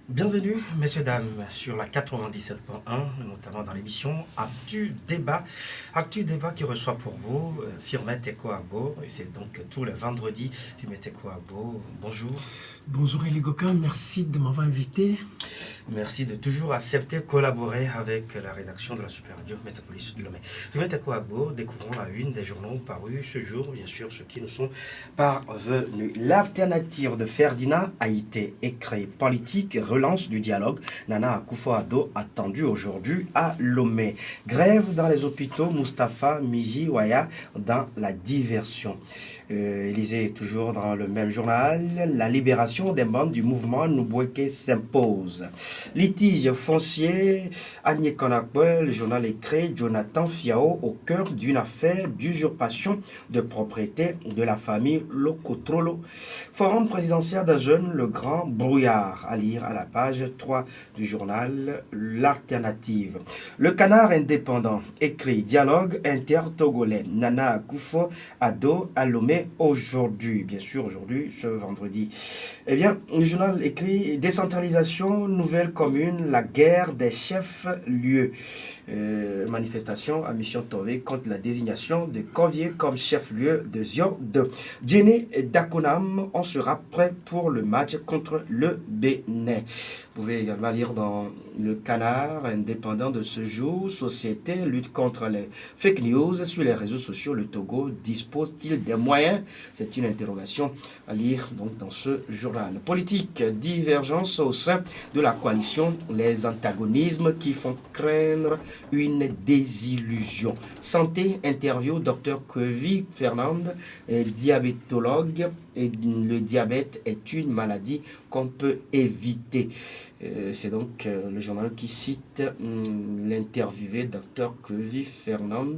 Bienvenue, messieurs, dames, sur la 97.1, notamment dans l'émission Actu Débat. Actu Débat qui reçoit pour vous Firmet Ekoabo, et c'est donc tous les vendredis. Firmet Ekoabo, bonjour. Bonjour Eligoka, merci de m'avoir invité. Merci de toujours accepter collaborer avec la rédaction de la Super Radio Métropolis Lomé. Firmet Ekoabo, découvrons la une des journaux parus ce jour, bien sûr, ceux qui nous sont parvenus. L'alternative de Ferdinand a été écrite. Politique, relance du dialogue. Nana Akufo-Addo attendu aujourd'hui à Lomé. Grève dans les hôpitaux, Mustapha Miji Waya dans la diversion. Élysée est toujours dans le même journal. La libération des membres du mouvement Nubweke s'impose. Litige foncier, Agnès Konakwe, le journal écrit Jonathan Fiao au cœur d'une affaire d'usurpation de propriété de la famille Lokotrolo. Forum présidentiel d'un jeune, le grand brouillard, à lire à la page 3 du journal L'Alternative. Le Canard indépendant écrit Dialogue inter-togolais. Nana Akufo-Addo à Lomé aujourd'hui, bien sûr aujourd'hui, ce vendredi. Eh bien, le journal écrit décentralisation, nouvelle commune, la guerre des chefs-lieux. Manifestation à Mission Tové contre la désignation de Corvier comme chef-lieu de Zio de Djene Dakonam. On sera prêt pour le match contre le Bénin. Vous pouvez également lire dans le Canard indépendant de ce jour, Société lutte contre les fake news sur les réseaux sociaux. Le Togo dispose-t-il des moyens? C'est une interrogation à lire donc dans ce journal. Politique, divergence au sein de la coalition, les antagonismes qui font craindre une désillusion. Santé, interview, Dr Kwevi Fernand, diabétologue. Et le diabète est une maladie qu'on peut éviter. C'est donc le journal qui cite l'interviewé Dr Kwevi Fernand,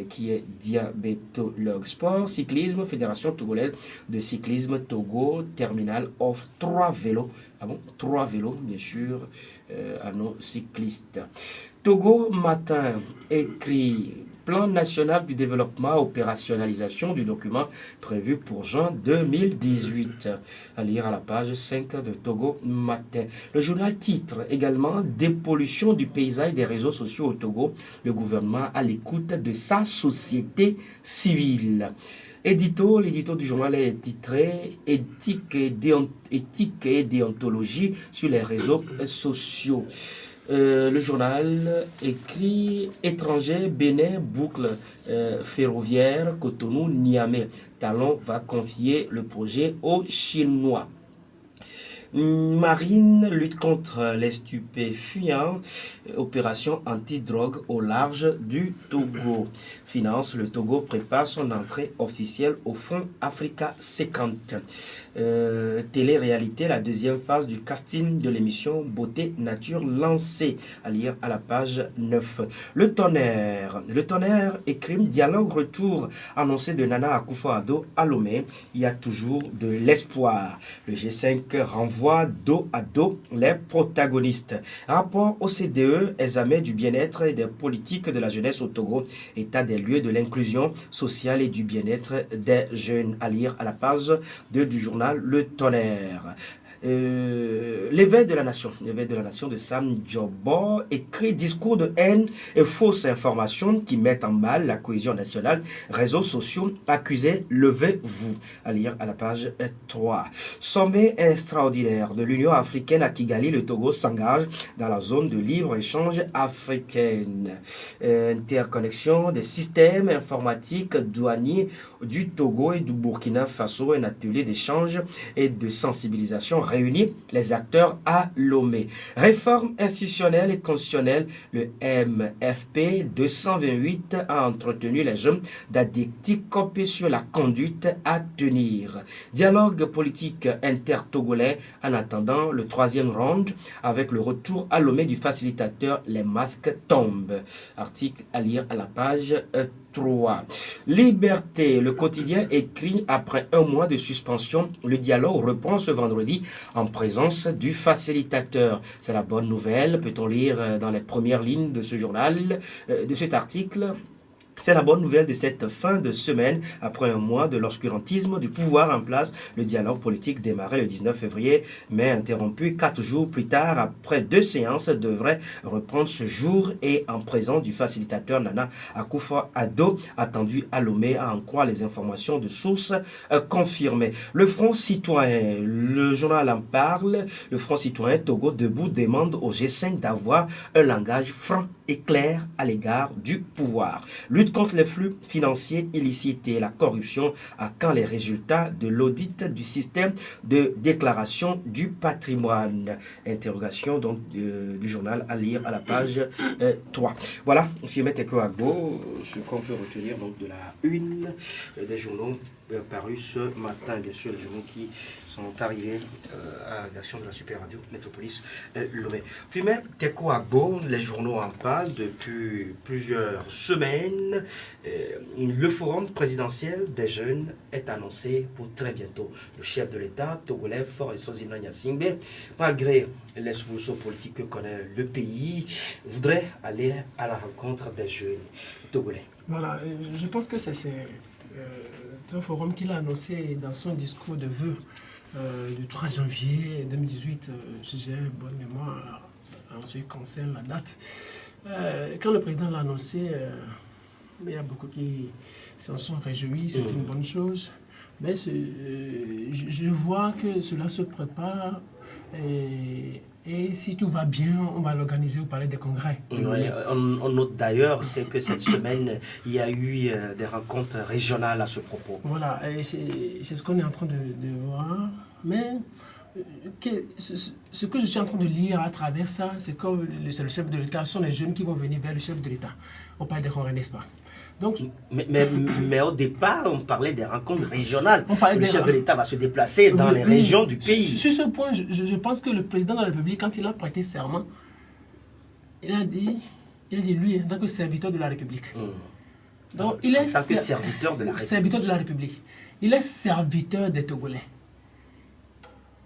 qui est diabétologue. Sport, cyclisme, Fédération togolaise de cyclisme Togo, terminal offre 3 vélos. Ah bon, 3 vélos, bien sûr, à nos cyclistes. Togo Matin écrit Plan national du développement, opérationnalisation du document prévu pour juin 2018. À lire à la page 5 de Togo Matin. Le journal titre également Dépollution du paysage des réseaux sociaux au Togo. Le gouvernement à l'écoute de sa société civile. L'édito du journal est titré Éthique et déontologie sur les réseaux sociaux. Le journal écrit Étranger, Bénin, boucle ferroviaire, Cotonou, Niamey. Talon va confier le projet aux Chinois. Marine lutte contre les stupéfiants, opération anti-drogue au large du Togo. Finance, le Togo prépare son entrée officielle au Fonds Africa 50. Télé-réalité, la deuxième phase du casting de l'émission Beauté Nature lancée, à lire à la page 9. Le tonnerre et crime, dialogue retour annoncé de Nana Akufo-Addo à Lomé. Il y a toujours de l'espoir. Le G5 renvoie dos à dos les protagonistes. Rapport OCDE, examen du bien-être et des politiques de la jeunesse au Togo, état des lieux de l'inclusion sociale et du bien-être des jeunes, à lire à la page 2 du journal Le Tonnerre. L'éveil de la nation de Sam Djobo écrit discours de haine et fausses informations qui mettent en mal la cohésion nationale, réseaux sociaux accusés, levez-vous, à lire à la page 3. Sommet extraordinaire de l'Union africaine à Kigali, le Togo s'engage dans la zone de libre-échange africaine. Interconnexion des systèmes informatiques douaniers du Togo et du Burkina Faso, un atelier d'échange et de sensibilisation réunit les acteurs à Lomé. Réforme institutionnelle et constitutionnelle, le MFP 228 a entretenu les jeunes d'addictifs copés sur la conduite à tenir. Dialogue politique inter-togolais en attendant le 3e round avec le retour à Lomé du facilitateur, les masques tombent. Article à lire à la page 3. Liberté, le quotidien écrit après un mois de suspension, le dialogue reprend ce vendredi en présence du facilitateur. C'est la bonne nouvelle, peut-on lire dans les premières lignes de ce journal, de cet article. C'est la bonne nouvelle de cette fin de semaine. Après un mois de l'obscurantisme du pouvoir en place, le dialogue politique démarrait le 19 février, mais interrompu 4 jours plus tard, après 2 séances, devrait reprendre ce jour et en présence du facilitateur Nana Akufo-Addo, attendu à Lomé, à en croire les informations de sources confirmées. Le Front citoyen, le journal en parle, le Front citoyen Togo Debout demande au G5 d'avoir un langage franc et clair à l'égard du pouvoir. Lutte contre les flux financiers illicites et la corruption, à quand les résultats de l'audit du système de déclaration du patrimoine? Interrogation donc du journal à lire à la page 3. Voilà, Fimet Teko Agbo, ce qu'on peut retenir donc de la une des journaux parus ce matin, bien sûr, les journaux qui sont arrivés à la rédaction de la Super Radio Métropolis Lomé. Fimet Teko Agbo, les journaux en parlent depuis plusieurs semaines. Le forum présidentiel des jeunes est annoncé pour très bientôt. Le chef de l'État, togolais Faure Esozina Gnassingbé, malgré les soubresauts politiques que connaît le pays, voudrait aller à la rencontre des jeunes togolais. Voilà, je pense que c'est un forum qu'il a annoncé dans son discours de vœux du 3 janvier 2018, si j'ai bonne mémoire en ce qui concerne la date. Quand le président l'a annoncé, il y a beaucoup qui s'en sont réjouis, c'est une bonne chose. Mais je vois que cela se prépare et si tout va bien, on va l'organiser au Palais des Congrès. Ouais, on note d'ailleurs que cette semaine, il y a eu des rencontres régionales à ce propos. Voilà, et c'est ce qu'on est en train de voir. Mais ce que je suis en train de lire à travers ça, c'est que c'est le chef de l'État, ce sont les jeunes qui vont venir vers le chef de l'État au Palais des Congrès, n'est-ce pas? Donc, mais au départ, on parlait des rencontres régionales. Le chef de l'État va se déplacer dans les régions du pays. Sur ce point, je pense que le président de la République, quand il a prêté serment, il a dit lui, en tant que serviteur de la République. Donc, il est en tant que serviteur de la République. Serviteur de la République. Il est serviteur des Togolais.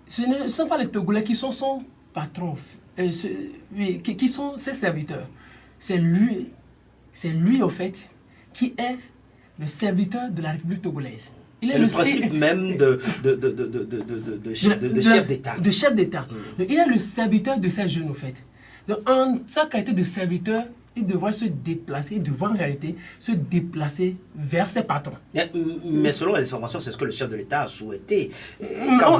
Ce ne sont pas les Togolais qui sont son patron, qui sont ses serviteurs. C'est lui, au fait, qui est le serviteur de la République togolaise. C'est le principe même de chef d'État. De chef d'État. Il est le serviteur de ces jeunes, au fait. Donc, en sa qualité de serviteur, il devrait se déplacer, il devrait en réalité se déplacer vers ses patrons. Mais selon les informations, c'est ce que le chef de l'État a souhaité. Quand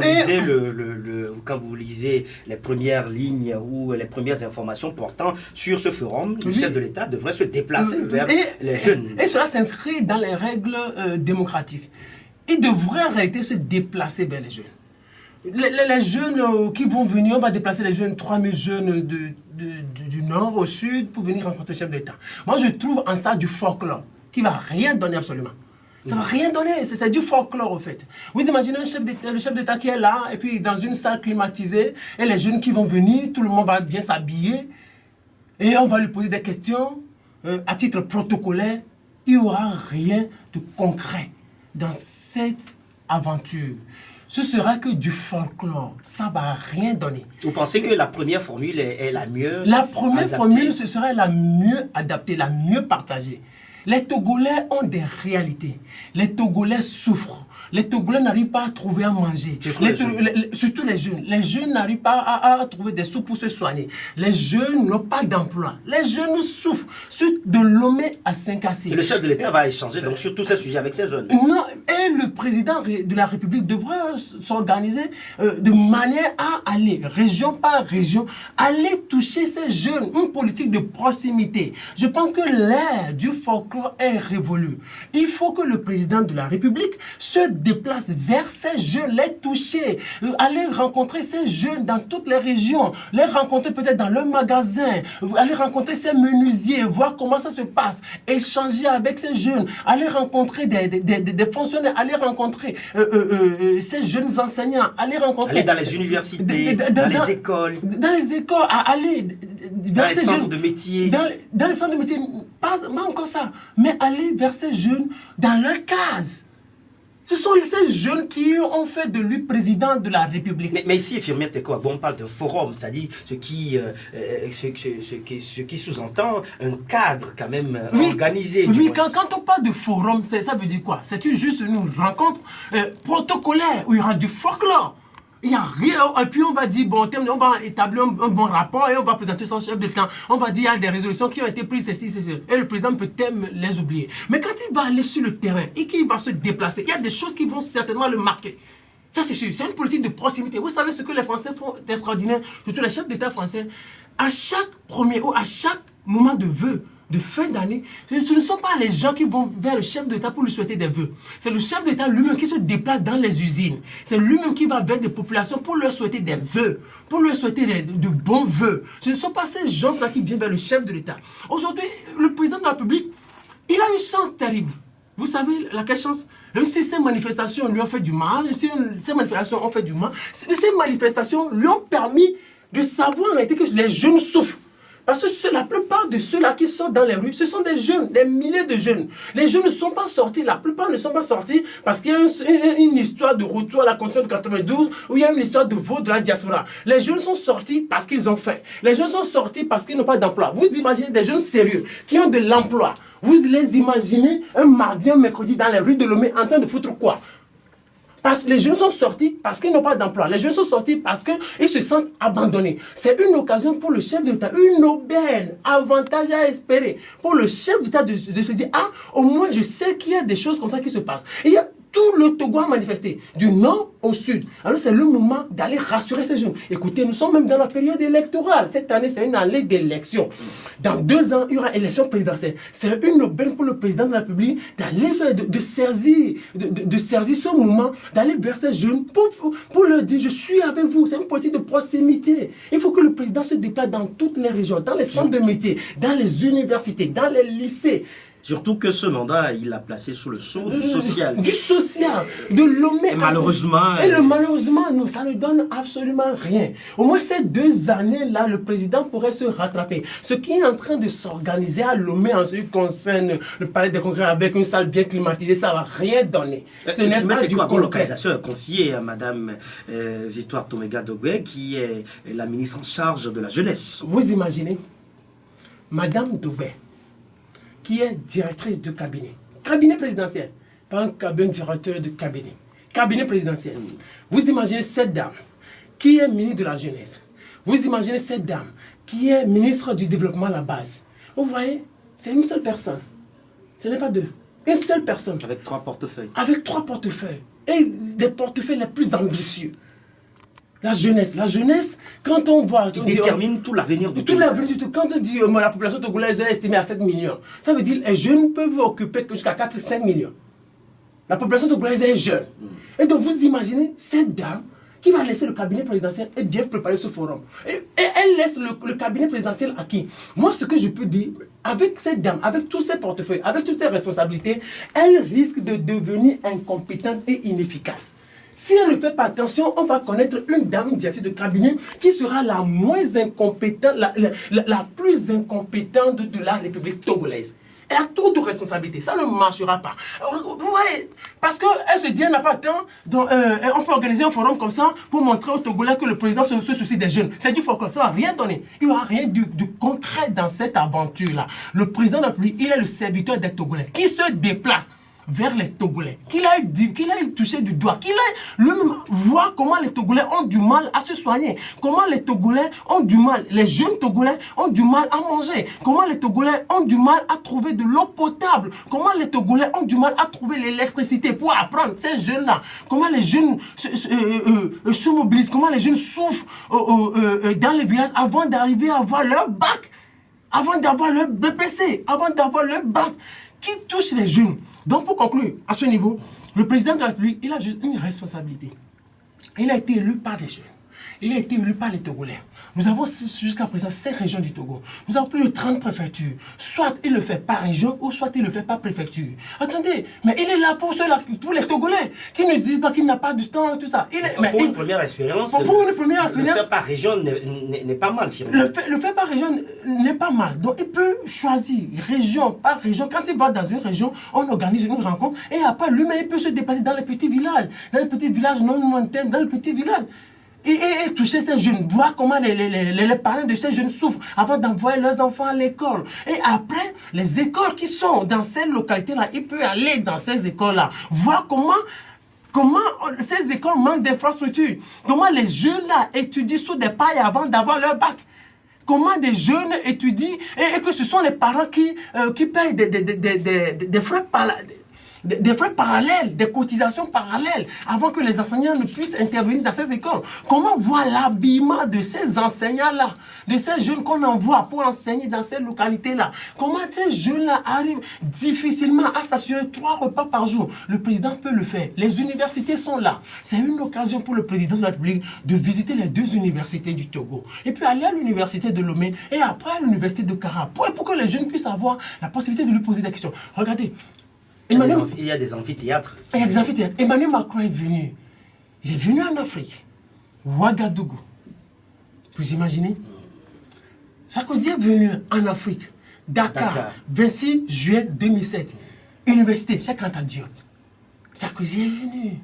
vous lisez les premières lignes ou les premières informations portant sur ce forum, le chef de l'État devrait se déplacer vers les jeunes. Et cela s'inscrit dans les règles démocratiques. Il devrait en réalité se déplacer vers les jeunes. Les jeunes qui vont venir, on va déplacer les jeunes, 3000 jeunes du nord au sud pour venir rencontrer le chef d'État. Moi, je trouve en ça du folklore qui ne va rien donner absolument. Ça ne va rien donner, c'est du folklore au fait. Vous imaginez le chef d'État qui est là, et puis dans une salle climatisée, et les jeunes qui vont venir, tout le monde va bien s'habiller, et on va lui poser des questions à titre protocolaire. Il n'y aura rien de concret dans cette aventure. Ce sera que du folklore. Ça ne va rien donner. Vous pensez que la première formule est la mieux La première formule, ce serait la mieux adaptée, la mieux partagée. Les Togolais ont des réalités. Les Togolais souffrent. Les Togolais n'arrivent pas à trouver à manger. Surtout les jeunes. Les jeunes n'arrivent pas à trouver des sous pour se soigner. Les jeunes n'ont pas d'emploi. Les jeunes souffrent. De Lomé à Saint-Cassé. Et le chef de l'État va échanger donc sur tous ces sujets avec ces jeunes. Non, et le président de la République devrait s'organiser de manière à aller, région par région, aller toucher ces jeunes. Une politique de proximité. Je pense que l'ère du folklore est révolue. Il faut que le président de la République se déplace vers ces jeunes, les toucher, aller rencontrer ces jeunes dans toutes les régions, les rencontrer peut-être dans leur magasin, aller rencontrer ces menuisiers, voir comment ça se passe, échanger avec ces jeunes, aller rencontrer des fonctionnaires, aller rencontrer ces jeunes enseignants, aller rencontrer... Aller dans les universités, dans les écoles. Dans les écoles, aller vers ces centres de métiers. Dans les centres de métiers, pas encore ça, mais aller vers ces jeunes dans leur case. Ce sont ces jeunes qui ont fait de lui président de la République. Mais ici, infirmière Teko Agbo, on parle d'un forum, c'est-à-dire ce qui sous-entend un cadre quand même organisé. Oui, quand on parle de forum, ça veut dire quoi? C'est juste une rencontre protocolaire où il y aura du folklore. Il n'y a rien, et puis on va dire, bon, on va établir un bon rapport et on va présenter son chef de camp. On va dire, il y a des résolutions qui ont été prises, ceci. Et le président peut les oublier. Mais quand il va aller sur le terrain et qu'il va se déplacer, il y a des choses qui vont certainement le marquer. Ça, c'est sûr. C'est une politique de proximité. Vous savez ce que les Français font d'extraordinaire, surtout les chefs d'État français. À chaque premier ou à chaque moment de vœux, de fin d'année, ce ne sont pas les gens qui vont vers le chef d'État pour lui souhaiter des vœux. C'est le chef d'État lui-même qui se déplace dans les usines. C'est lui-même qui va vers des populations pour leur souhaiter des vœux, pour leur souhaiter de bons vœux. Ce ne sont pas ces gens-là qui viennent vers le chef de l'État. Aujourd'hui, le président de la République, il a une chance terrible. Vous savez laquelle chance? Même si ces manifestations lui ont fait du mal, si ces manifestations ont fait du mal, ces manifestations lui ont permis de savoir en réalité que les jeunes souffrent. Parce que la plupart de ceux-là qui sortent dans les rues, ce sont des jeunes, des milliers de jeunes. Les jeunes ne sont pas sortis, la plupart ne sont pas sortis parce qu'il y a une histoire de retour à la Constitution de 92 où il y a une histoire de vote de la diaspora. Les jeunes sont sortis parce qu'ils ont faim. Les jeunes sont sortis parce qu'ils n'ont pas d'emploi. Vous imaginez des jeunes sérieux qui ont de l'emploi. Vous les imaginez un mardi, un mercredi dans les rues de Lomé en train de foutre quoi? Parce que les jeunes sont sortis parce qu'ils n'ont pas d'emploi. Les jeunes sont sortis parce qu'ils se sentent abandonnés. C'est une occasion pour le chef d'État, une aubaine, avantage à espérer. Pour le chef d'État de se dire, ah, au moins je sais qu'il y a des choses comme ça qui se passent. Et il y a tout le Togo a manifesté, du nord au sud. Alors c'est le moment d'aller rassurer ces jeunes. Écoutez, nous sommes même dans la période électorale. Cette année, c'est une année d'élection. Dans 2 ans, il y aura élection présidentielle. C'est une aubaine pour le président de la République d'aller faire, de saisir ce moment, d'aller vers ces jeunes pour leur dire, je suis avec vous. C'est une politique de proximité. Il faut que le président se déplace dans toutes les régions, dans les centres de métiers, dans les universités, dans les lycées. Surtout que ce mandat, il l'a placé sous le sceau du social. Du social, de Lomé. Et malheureusement... malheureusement, non, ça ne donne absolument rien. Au moins ces 2 années-là, le président pourrait se rattraper. Ce qui est en train de s'organiser à Lomé en ce qui concerne le palais des congrès avec une salle bien climatisée, ça ne va rien donner. Ce n'est pas du concret. Localisation est confiée à Mme Victoire Tomega Dogbe, qui est la ministre en charge de la jeunesse. Vous imaginez, Mme Dogbe, qui est directrice de cabinet. Cabinet présidentiel. Pas un directeur de cabinet. Cabinet présidentiel. Vous imaginez cette dame qui est ministre de la jeunesse. Vous imaginez cette dame qui est ministre du développement à la base. Vous voyez, c'est une seule personne. Ce n'est pas 2. Une seule personne. Avec 3 portefeuilles. Avec 3 portefeuilles. Et des portefeuilles les plus ambitieux. La jeunesse, quand on voit... Qui détermine tout l'avenir du tout. Tout l'avenir du tout. Quand on dit la population togolaise est estimée à 7 millions, ça veut dire que les jeunes peuvent occuper jusqu'à 4-5 millions. La population togolaise est jeune. Et donc vous imaginez cette dame qui va laisser le cabinet présidentiel et bien préparer ce forum. Et elle laisse le cabinet présidentiel à qui? Moi, ce que je peux dire, avec cette dame, avec tous ses portefeuilles, avec toutes ses responsabilités, elle risque de devenir incompétente et inefficace. Si elle ne fait pas attention, on va connaître une dame directrice de cabinet qui sera la moins incompétente, la plus incompétente de la République togolaise. Elle a trop de responsabilités, ça ne marchera pas. Vous voyez, parce qu'elle se dit, elle n'a pas de temps, donc, on peut organiser un forum comme ça pour montrer aux Togolais que le président se soucie des jeunes. C'est du folklore, ça ne va rien donner. Il n'y aura rien de concret dans cette aventure-là. Le président de la République, il est le serviteur des Togolais qui se déplace vers les Togolais, qu'il aille toucher du doigt, qu'il aille lui-même voir comment les Togolais ont du mal à se soigner, comment les Togolais ont du mal, les jeunes Togolais ont du mal à manger, comment les Togolais ont du mal à trouver de l'eau potable, comment les Togolais ont du mal à trouver l'électricité pour apprendre ces jeunes-là, comment les jeunes se mobilisent, comment les jeunes souffrent dans les villages avant d'arriver à avoir leur bac, avant d'avoir leur BPC, avant d'avoir leur bac, qui touche les jeunes. Donc, pour conclure, à ce niveau, le président de la République, il a juste une responsabilité. Il a été élu par les jeunes. Il a été élu par les Togolais. Nous avons jusqu'à présent 5 régions du Togo. Nous avons plus de 30 préfectures. Soit il le fait par région, ou soit il le fait par préfecture. Attendez, mais il est là pour ceux-là, pour les Togolais, qui ne disent pas qu'il n'a pas du temps, tout ça. Une première expérience, le faire par région n'est pas mal, finalement. Le faire par région n'est pas mal. Donc il peut choisir région par région. Quand il va dans une région, on organise une rencontre, et après lui-même, il peut se déplacer dans les petits villages, non lointains, dans les petits villages. Et toucher ces jeunes, voir comment les parents de ces jeunes souffrent avant d'envoyer leurs enfants à l'école. Et après, les écoles qui sont dans ces localités-là, il peut aller dans ces écoles-là, voir comment ces écoles manquent d'infrastructures, comment les jeunes-là étudient sous des pailles avant d'avoir leur bac. Comment des jeunes étudient et que ce sont les parents qui payent des frais des frais parallèles, des cotisations parallèles, avant que les enseignants ne puissent intervenir dans ces écoles. Comment voir l'habillement de ces enseignants-là, de ces jeunes qu'on envoie pour enseigner dans ces localités-là? Comment ces jeunes-là arrivent difficilement à s'assurer 3 repas par jour? Le président peut le faire. Les universités sont là. C'est une occasion pour le président de la République de visiter les 2 universités du Togo. Et puis aller à l'université de Lomé et après à l'université de Kara, pour que les jeunes puissent avoir la possibilité de lui poser des questions. Regardez, il y a des amphithéâtres. Il y a des amphithéâtres. Emmanuel Macron est venu. Il est venu en Afrique. Ouagadougou. Vous imaginez? Sarkozy est venu en Afrique. Dakar. 26 juillet 2007. Université Cheikh Anta Diop. Sarkozy est venu.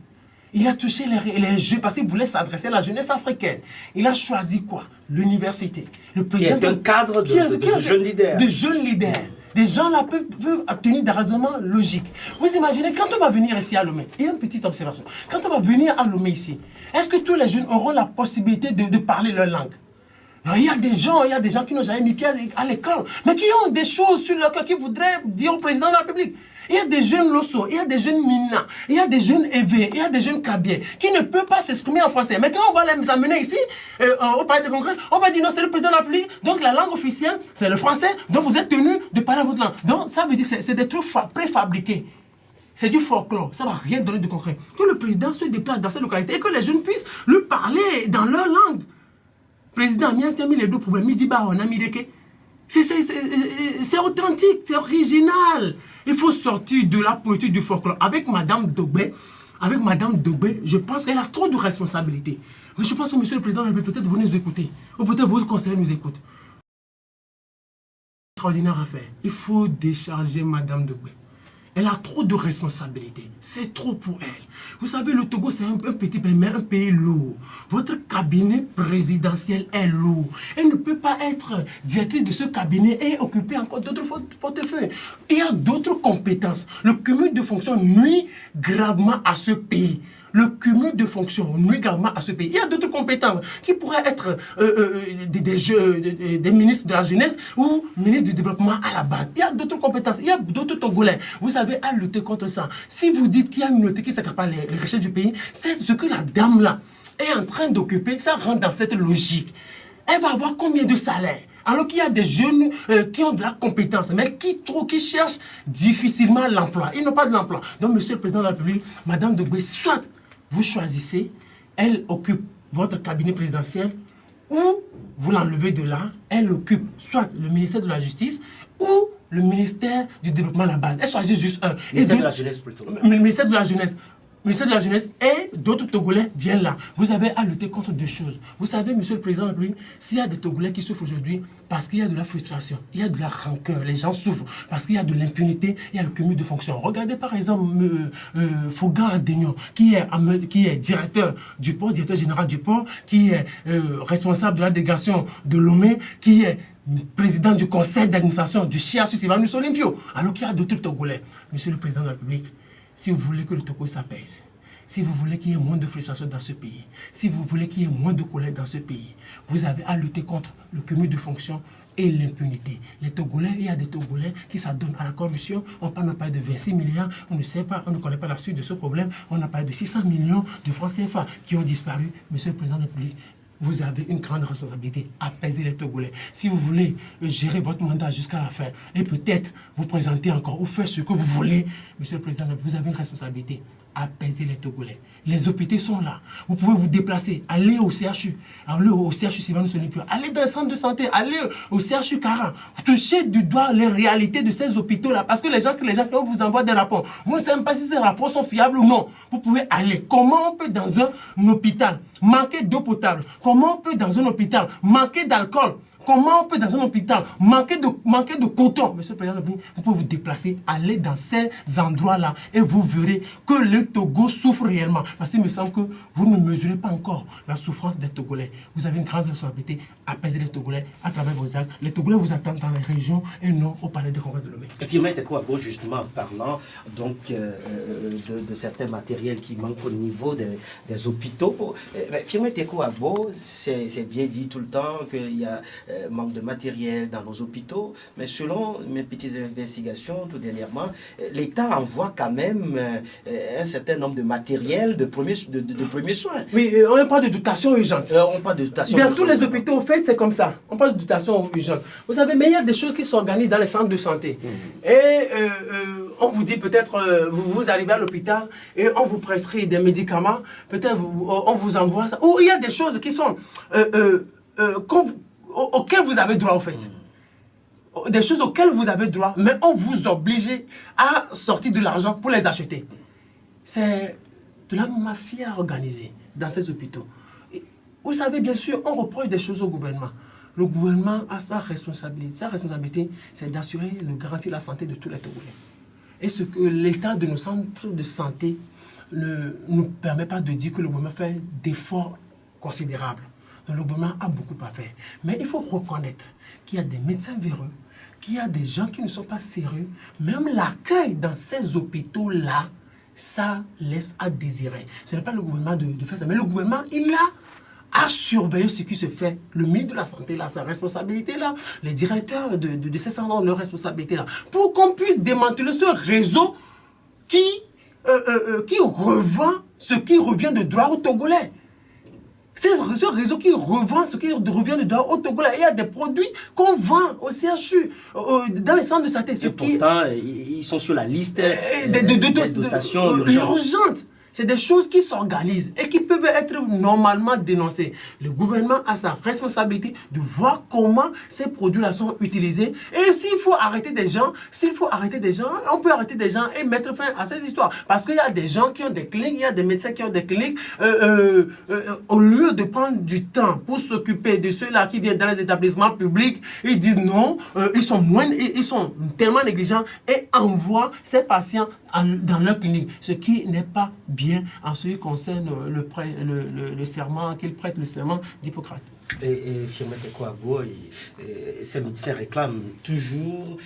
Il a touché les jeunes parce qu'il voulait s'adresser à la jeunesse africaine. Il a choisi quoi? L'université. Le président qui est un cadre de jeunes leaders. De jeunes leaders. Des gens là peuvent obtenir des raisonnements logiques. Vous imaginez, quand on va venir ici à Lomé, il y a une petite observation. Quand on va venir à Lomé ici, est-ce que tous les jeunes auront la possibilité de parler leur langue? Alors, il y a des gens qui n'ont jamais mis pied à l'école, mais qui ont des choses sur leur cœur qui voudraient dire au président de la République. Il y a des jeunes Losso, il y a des jeunes Mina, il y a des jeunes Évé, il y a des jeunes Kabié qui ne peuvent pas s'exprimer en français. Mais quand on va les amener ici, au palais de congrès, on va dire non, c'est le président de la République, donc la langue officielle, c'est le français, donc vous êtes tenu de parler votre langue. Donc ça veut dire que c'est des trucs préfabriqués. C'est du folklore, ça ne va rien donner de concret. Que le président se déplace dans cette localité et que les jeunes puissent lui parler dans leur langue. Président, il a mis les 2 problèmes, il dit bah on a mis des quais. C'est authentique, c'est original. Il faut sortir de la politique du folklore. Avec Madame Dogbé, je pense qu'elle a trop de responsabilités. Mais je pense que Monsieur le Président, peut-être vous nous écoutez. Ou peut-être vos conseillers nous écoutent. Extraordinaire affaire. Il faut décharger Madame Dogbé. Elle a trop de responsabilités. C'est trop pour elle. Vous savez, le Togo, c'est un petit pays, mais un pays lourd. Votre cabinet présidentiel est lourd. Elle ne peut pas être directrice de ce cabinet et occuper encore d'autres portefeuilles. Il y a d'autres compétences. Le cumul de fonctions nuit gravement à ce pays. Le cumul de fonctions nuit gravement à ce pays. Il y a d'autres compétences qui pourraient être des ministres de la jeunesse ou ministres du développement à la base. Il y a d'autres compétences. Il y a d'autres Togolais. Vous savez, à lutter contre ça. Si vous dites qu'il y a une minorité qui s'accapare les richesses du pays, c'est ce que la dame-là est en train d'occuper. Ça rentre dans cette logique. Elle va avoir combien de salaires? Alors qu'il y a des jeunes qui ont de la compétence, mais qui cherchent difficilement l'emploi. Ils n'ont pas de l'emploi. Donc, Monsieur le Président de la République, Madame Dogbé, soit vous choisissez, elle occupe votre cabinet présidentiel, ou vous l'enlevez de là, elle occupe soit le ministère de la Justice, ou le ministère du Développement à la base. Elle choisit juste un. Ministère de la Jeunesse plutôt. Le ministère de la Jeunesse. Ministère de la Jeunesse et d'autres Togolais viennent là. Vous avez à lutter contre 2 choses. Vous savez, Monsieur le Président de la République, s'il y a des Togolais qui souffrent aujourd'hui parce qu'il y a de la frustration, il y a de la rancœur, les gens souffrent parce qu'il y a de l'impunité, il y a le cumul de fonctions. Regardez par exemple Fogan Adegno, qui est directeur du port, directeur général du port, qui est responsable de la délégation de Lomé, qui est président du conseil d'administration du CIASU Sylvanus Olympio, alors qu'il y a d'autres Togolais. Monsieur le Président de la République, si vous voulez que le Togo s'apaise, si vous voulez qu'il y ait moins de frustration dans ce pays, si vous voulez qu'il y ait moins de colère dans ce pays, vous avez à lutter contre le cumul de fonctions et l'impunité. Les Togolais, il y a des Togolais qui s'adonnent à la corruption. On parle de 26 milliards, on ne sait pas, on ne connaît pas la suite de ce problème. On a parlé de 600 millions de francs CFA qui ont disparu. Monsieur le Président de la République, vous avez une grande responsabilité, apaiser les Togolais. Si vous voulez gérer votre mandat jusqu'à la fin et peut-être vous présenter encore ou faire ce que vous voulez, Monsieur le Président, vous avez une responsabilité. apaiser les Togolais. Les hôpitaux sont là. Vous pouvez vous déplacer, aller au CHU. Allez au CHU Sylvain Sonipio. Allez dans les centres de santé. Allez au CHU Caran. Vous touchez du doigt les réalités de ces hôpitaux-là. Parce que les gens qui vous envoient des rapports, vous ne savez même pas si ces rapports sont fiables ou non. Vous pouvez aller. Comment on peut dans un hôpital manquer d'eau potable? Comment on peut dans un hôpital manquer d'alcool? Comment on peut dans un hôpital manquer de coton? Monsieur le Président, vous pouvez vous déplacer, aller dans ces endroits-là et vous verrez que le Togo souffre réellement. Parce qu'il me semble que vous ne mesurez pas encore la souffrance des Togolais. Vous avez une grande responsabilité à apaiser les Togolais à travers vos actes. Les Togolais vous attendent dans les régions et non au palais des congrès de Lomé. Firmin Tekouabo, justement, parlant donc, de certains matériels qui manquent au niveau des hôpitaux. Firmin Tekouabo, c'est bien dit tout le temps qu'il y a manque de matériel dans nos hôpitaux, mais selon mes petites investigations tout dernièrement, l'État envoie quand même un certain nombre de matériel de premiers soins. Oui, on parle de dotation urgente. On parle de dotation dans tous les hôpitaux, au fait, c'est comme ça. On parle de dotation urgente. Vous savez, mais il y a des choses qui s'organisent dans les centres de santé. Et on vous dit peut-être, vous arrivez à l'hôpital et on vous prescrit des médicaments, peut-être on vous envoie ça. Ou il y a des choses qui sont auxquelles vous avez droit, en fait. Des choses auxquelles vous avez droit, mais on vous oblige à sortir de l'argent pour les acheter. C'est de la mafia organisée dans ces hôpitaux. Et vous savez, bien sûr, on reproche des choses au gouvernement. Le gouvernement a sa responsabilité. Sa responsabilité, c'est d'assurer, de garantir la santé de tous les Togolais. Et ce que l'état de nos centres de santé ne nous permet pas de dire que le gouvernement fait d'efforts considérables. Donc, le gouvernement a beaucoup à faire. Mais il faut reconnaître qu'il y a des médecins véreux, qu'il y a des gens qui ne sont pas sérieux. Même l'accueil dans ces hôpitaux-là, ça laisse à désirer. Ce n'est pas le gouvernement de faire ça, mais le gouvernement, il a à surveiller ce qui se fait. Le ministre de la Santé a sa responsabilité là, les directeurs de ces centres ont leur responsabilité là, pour qu'on puisse démanteler ce réseau qui revend ce qui revient de droit aux Togolais. C'est ce réseau qui revend ce qui revient de droit aux Togolais. Il y a des produits qu'on vend au CHU, dans les centres de santé. Et pourtant, ils sont sur la liste des dotations urgentes. C'est des choses qui s'organisent et qui peuvent être normalement dénoncées. Le gouvernement a sa responsabilité de voir comment ces produits-là sont utilisés. Et s'il faut arrêter des gens, on peut arrêter des gens et mettre fin à ces histoires. Parce qu'il y a des gens qui ont des cliniques, il y a des médecins qui ont des cliniques. Au lieu de prendre du temps pour s'occuper de ceux-là qui viennent dans les établissements publics, ils disent non, ils sont tellement négligents et envoient ces patients dans leur clinique, ce qui n'est pas bien en ce qui concerne le serment, qu'ils prêtent le serment d'Hippocrate. Et Firmin Tekouabo, ces médecins réclament toujours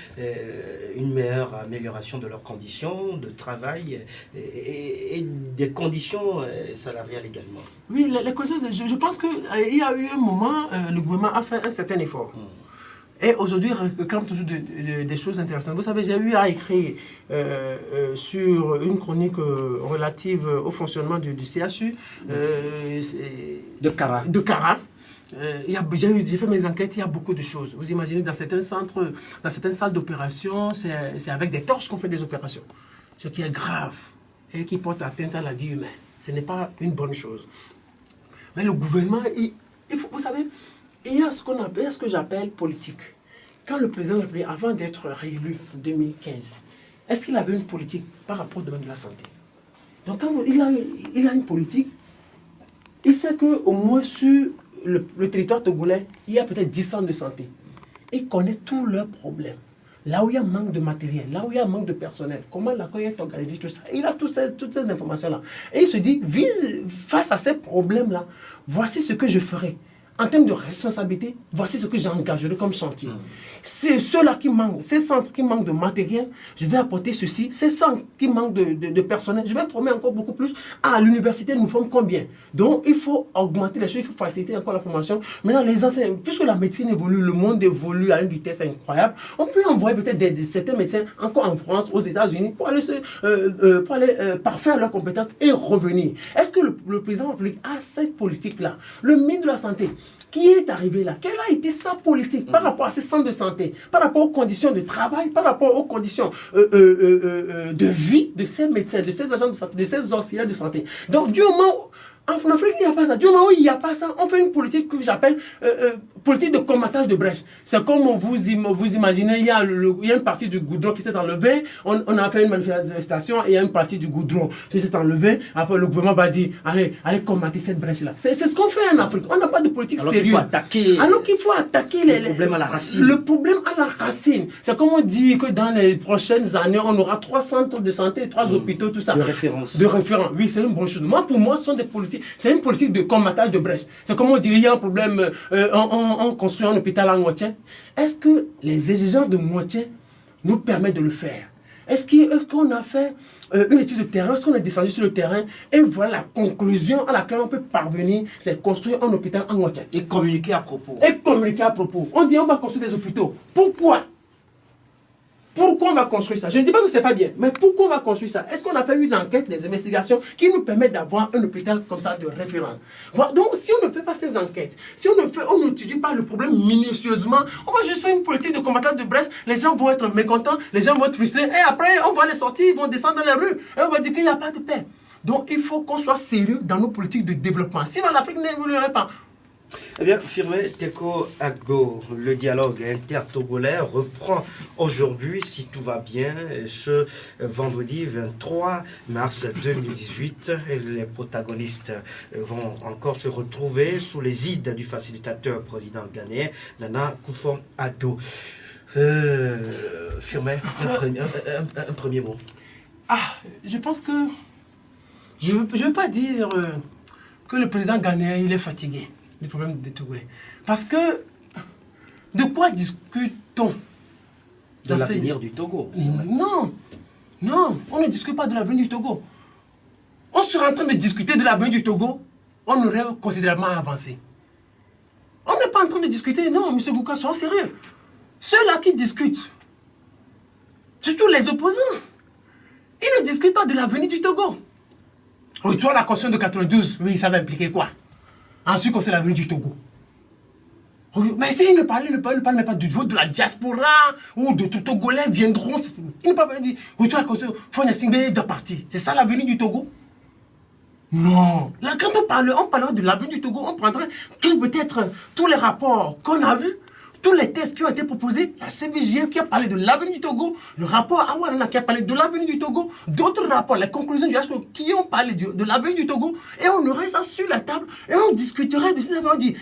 une meilleure amélioration de leurs conditions de travail et des conditions salariales également. Oui, les conditions, je pense qu'il y a eu un moment, le gouvernement a fait un certain effort. Et aujourd'hui, il réclame toujours des choses intéressantes. Vous savez, j'ai eu à écrire sur une chronique relative au fonctionnement du CHU de Caran. J'ai fait mes enquêtes, il y a beaucoup de choses. Vous imaginez, dans certains centres, dans certaines salles d'opération, c'est avec des torches qu'on fait des opérations. Ce qui est grave et qui porte atteinte à la vie humaine. Ce n'est pas une bonne chose. Mais le gouvernement, il faut, vous savez, il y a ce que j'appelle politique. Quand le président de la République, avant d'être réélu en 2015, est-ce qu'il avait une politique par rapport au domaine de la santé? Donc quand il a une politique, il sait qu'au moins sur le territoire togolais, il y a peut-être 10 centres de santé. Il connaît tous leurs problèmes. Là où il y a manque de matériel, là où il y a manque de personnel, comment l'accueil est organisé, tout ça. Il a toutes ces informations-là. Et il se dit, face à ces problèmes-là, voici ce que je ferai. En termes de responsabilité, voici ce que j'engagerai comme chantier. C'est ceux-là qui manquent, ces centres qui manquent de matériel, je vais apporter ceci. Ces centres qui manquent de personnel, je vais former encore beaucoup plus. À l'université, nous formons combien? Donc, il faut augmenter les choses, il faut faciliter encore la formation. Maintenant, les enseignants, puisque la médecine évolue, le monde évolue à une vitesse incroyable, on peut envoyer peut-être certains médecins encore en France, aux États-Unis, pour aller parfaire leurs compétences et revenir. Est-ce que le président de la République a cette politique-là? Le ministre de la Santé, qui est arrivé là, quelle a été sa politique par rapport à ces centres de santé, par rapport aux conditions de travail, par rapport aux conditions de vie de ces médecins, de ces agents de santé, de ces auxiliaires de santé. Donc, du moment où, en Afrique, il n'y a pas ça. Du moment où il n'y a pas ça, on fait une politique que j'appelle politique de combattage de brèche. C'est comme vous imaginez, il y a une partie du goudron qui s'est enlevée, on a fait une manifestation et il y a une partie du goudron qui s'est enlevée. Après, le gouvernement va dire, allez combattre cette brèche-là. C'est ce qu'on fait en Afrique. On n'a pas de politique sérieuse. Alors qu'il faut attaquer le problème à la racine. Le problème à la racine. C'est comme on dit que dans les prochaines années, on aura 3 centres de santé, 3 hôpitaux, tout ça. De référence. De référence. Oui, c'est une bonne chose. Moi, pour moi, ce sont des politiques. C'est une politique de combattage de brèche. C'est comme on dit, il y a un problème, on construit un hôpital à Moitié. Est-ce que les exigences de Moitié nous permettent de le faire? Est-ce qu'on a fait une étude de terrain? Est-ce qu'on est descendu sur le terrain? Et voilà la conclusion à laquelle on peut parvenir, c'est construire un hôpital à Moitié. Et communiquer à propos. Et communiquer à propos. On dit on va construire des hôpitaux. Pourquoi? Pourquoi on va construire ça? Je ne dis pas que ce n'est pas bien, mais pourquoi on va construire ça? Est-ce qu'on a fait une enquête, des investigations qui nous permettent d'avoir un hôpital comme ça de référence? Voilà. Donc, si on ne fait pas ces enquêtes, si on n'étudie pas le problème minutieusement, on va juste faire une politique de combattant de brèche, les gens vont être mécontents, les gens vont être frustrés, et après, on va les sortir, ils vont descendre dans les rues, et on va dire qu'il n'y a pas de paix. Donc, il faut qu'on soit sérieux dans nos politiques de développement. Sinon, l'Afrique n'évoluerait pas. Eh bien, Firmin Teko Agbo, le dialogue intertogolais reprend aujourd'hui, si tout va bien, ce vendredi 23 mars 2018. Et les protagonistes vont encore se retrouver sous les îles du facilitateur président ghanéen, Nana Akufo-Addo. Firmin, un premier mot. Je pense que je ne veux pas dire que le président ghanéen il est fatigué du problème des Togolais. Parce que, de quoi discute-t-on? De l'avenir du Togo. Non, on ne discute pas de l'avenir du Togo. On serait en train de discuter de l'avenir du Togo, on aurait considérablement avancé. On n'est pas en train de discuter, non, M. Bouka, soyons sérieux. Ceux-là qui discutent, surtout les opposants, ils ne discutent pas de l'avenir du Togo. Tu vois, la Constitution de 92, oui, ça va impliquer quoi? Ensuite, c'est l'avenir du Togo. Mais s'il ne parle pas du vote de la diaspora ou de tout Togolais viendront, il ne parle pas dire, oui, tu vois, il faut un signe de parti. C'est ça l'avenir du Togo? Non. Là, quand on parlerait de l'avenir du Togo, on prendrait peut-être tous les rapports qu'on a vus, tous les tests qui ont été proposés, la CBGF qui a parlé de l'avenir du Togo, le rapport Aouarana qui a parlé de l'avenir du Togo, d'autres rapports, les conclusions du HCO qui ont parlé de l'avenir du Togo, et on aurait ça sur la table, et on discuterait de ça. On dit,